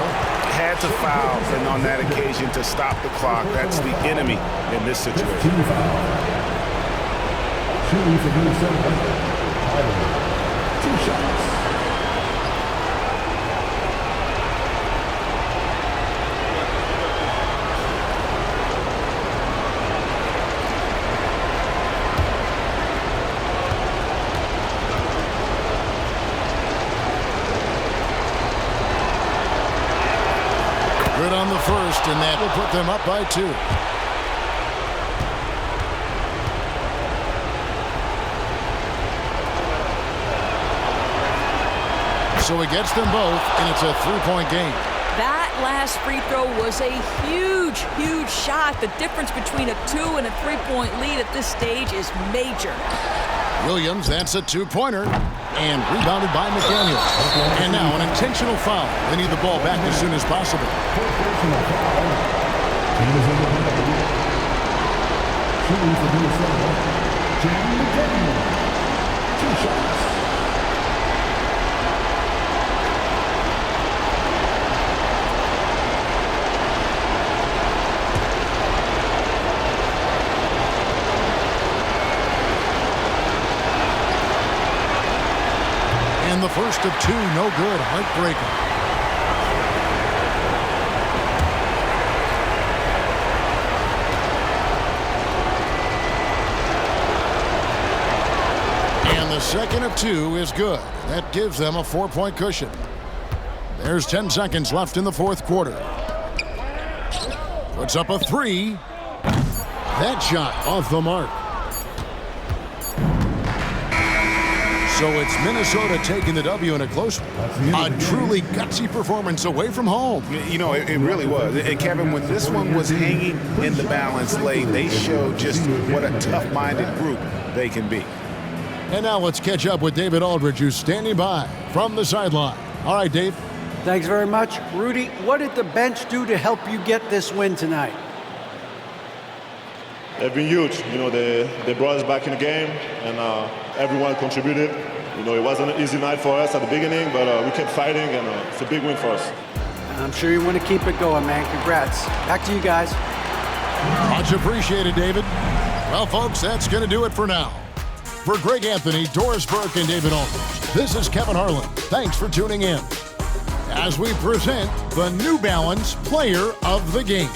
Had to foul, and on that occasion to stop the clock. That's the enemy in this situation. Shooting for Minnesota. 2 shots. Good on the first, and that will put them up by 2. So he gets them both, and it's a three-point game. That last free throw was a huge, huge shot. The difference between a 2 and a 3-point lead at this stage is major. Williams, that's a two-pointer, and rebounded by McDaniel. And now an intentional foul. They need the ball back as soon as possible. Two shots. And the first of two, no good. Heartbreaker. And the second of two is good. That gives them a 4-point cushion. There's 10 seconds left in the fourth quarter. Puts up a three. That shot off the mark. So it's Minnesota taking the W in a close one. A truly gutsy performance away from home. You know, it really was. And Kevin, when this one was hanging in the balance late, they showed just what a tough-minded group they can be. And now let's catch up with David Aldridge, who's standing by from the sideline. All right, Dave. Thanks very much. Rudy, what did the bench do to help you get this win tonight? They've been huge. You know, they brought us back in the game, and everyone contributed. You know, it wasn't an easy night for us at the beginning, but we kept fighting, and it's a big win for us. I'm sure you want to keep it going, man. Congrats. Back to you guys. Much appreciated, David. Well, folks, that's going to do it for now. For Greg Anthony, Doris Burke, and David Aldridge, this is Kevin Harlan. Thanks for tuning in as we present the New Balance Player of the Game.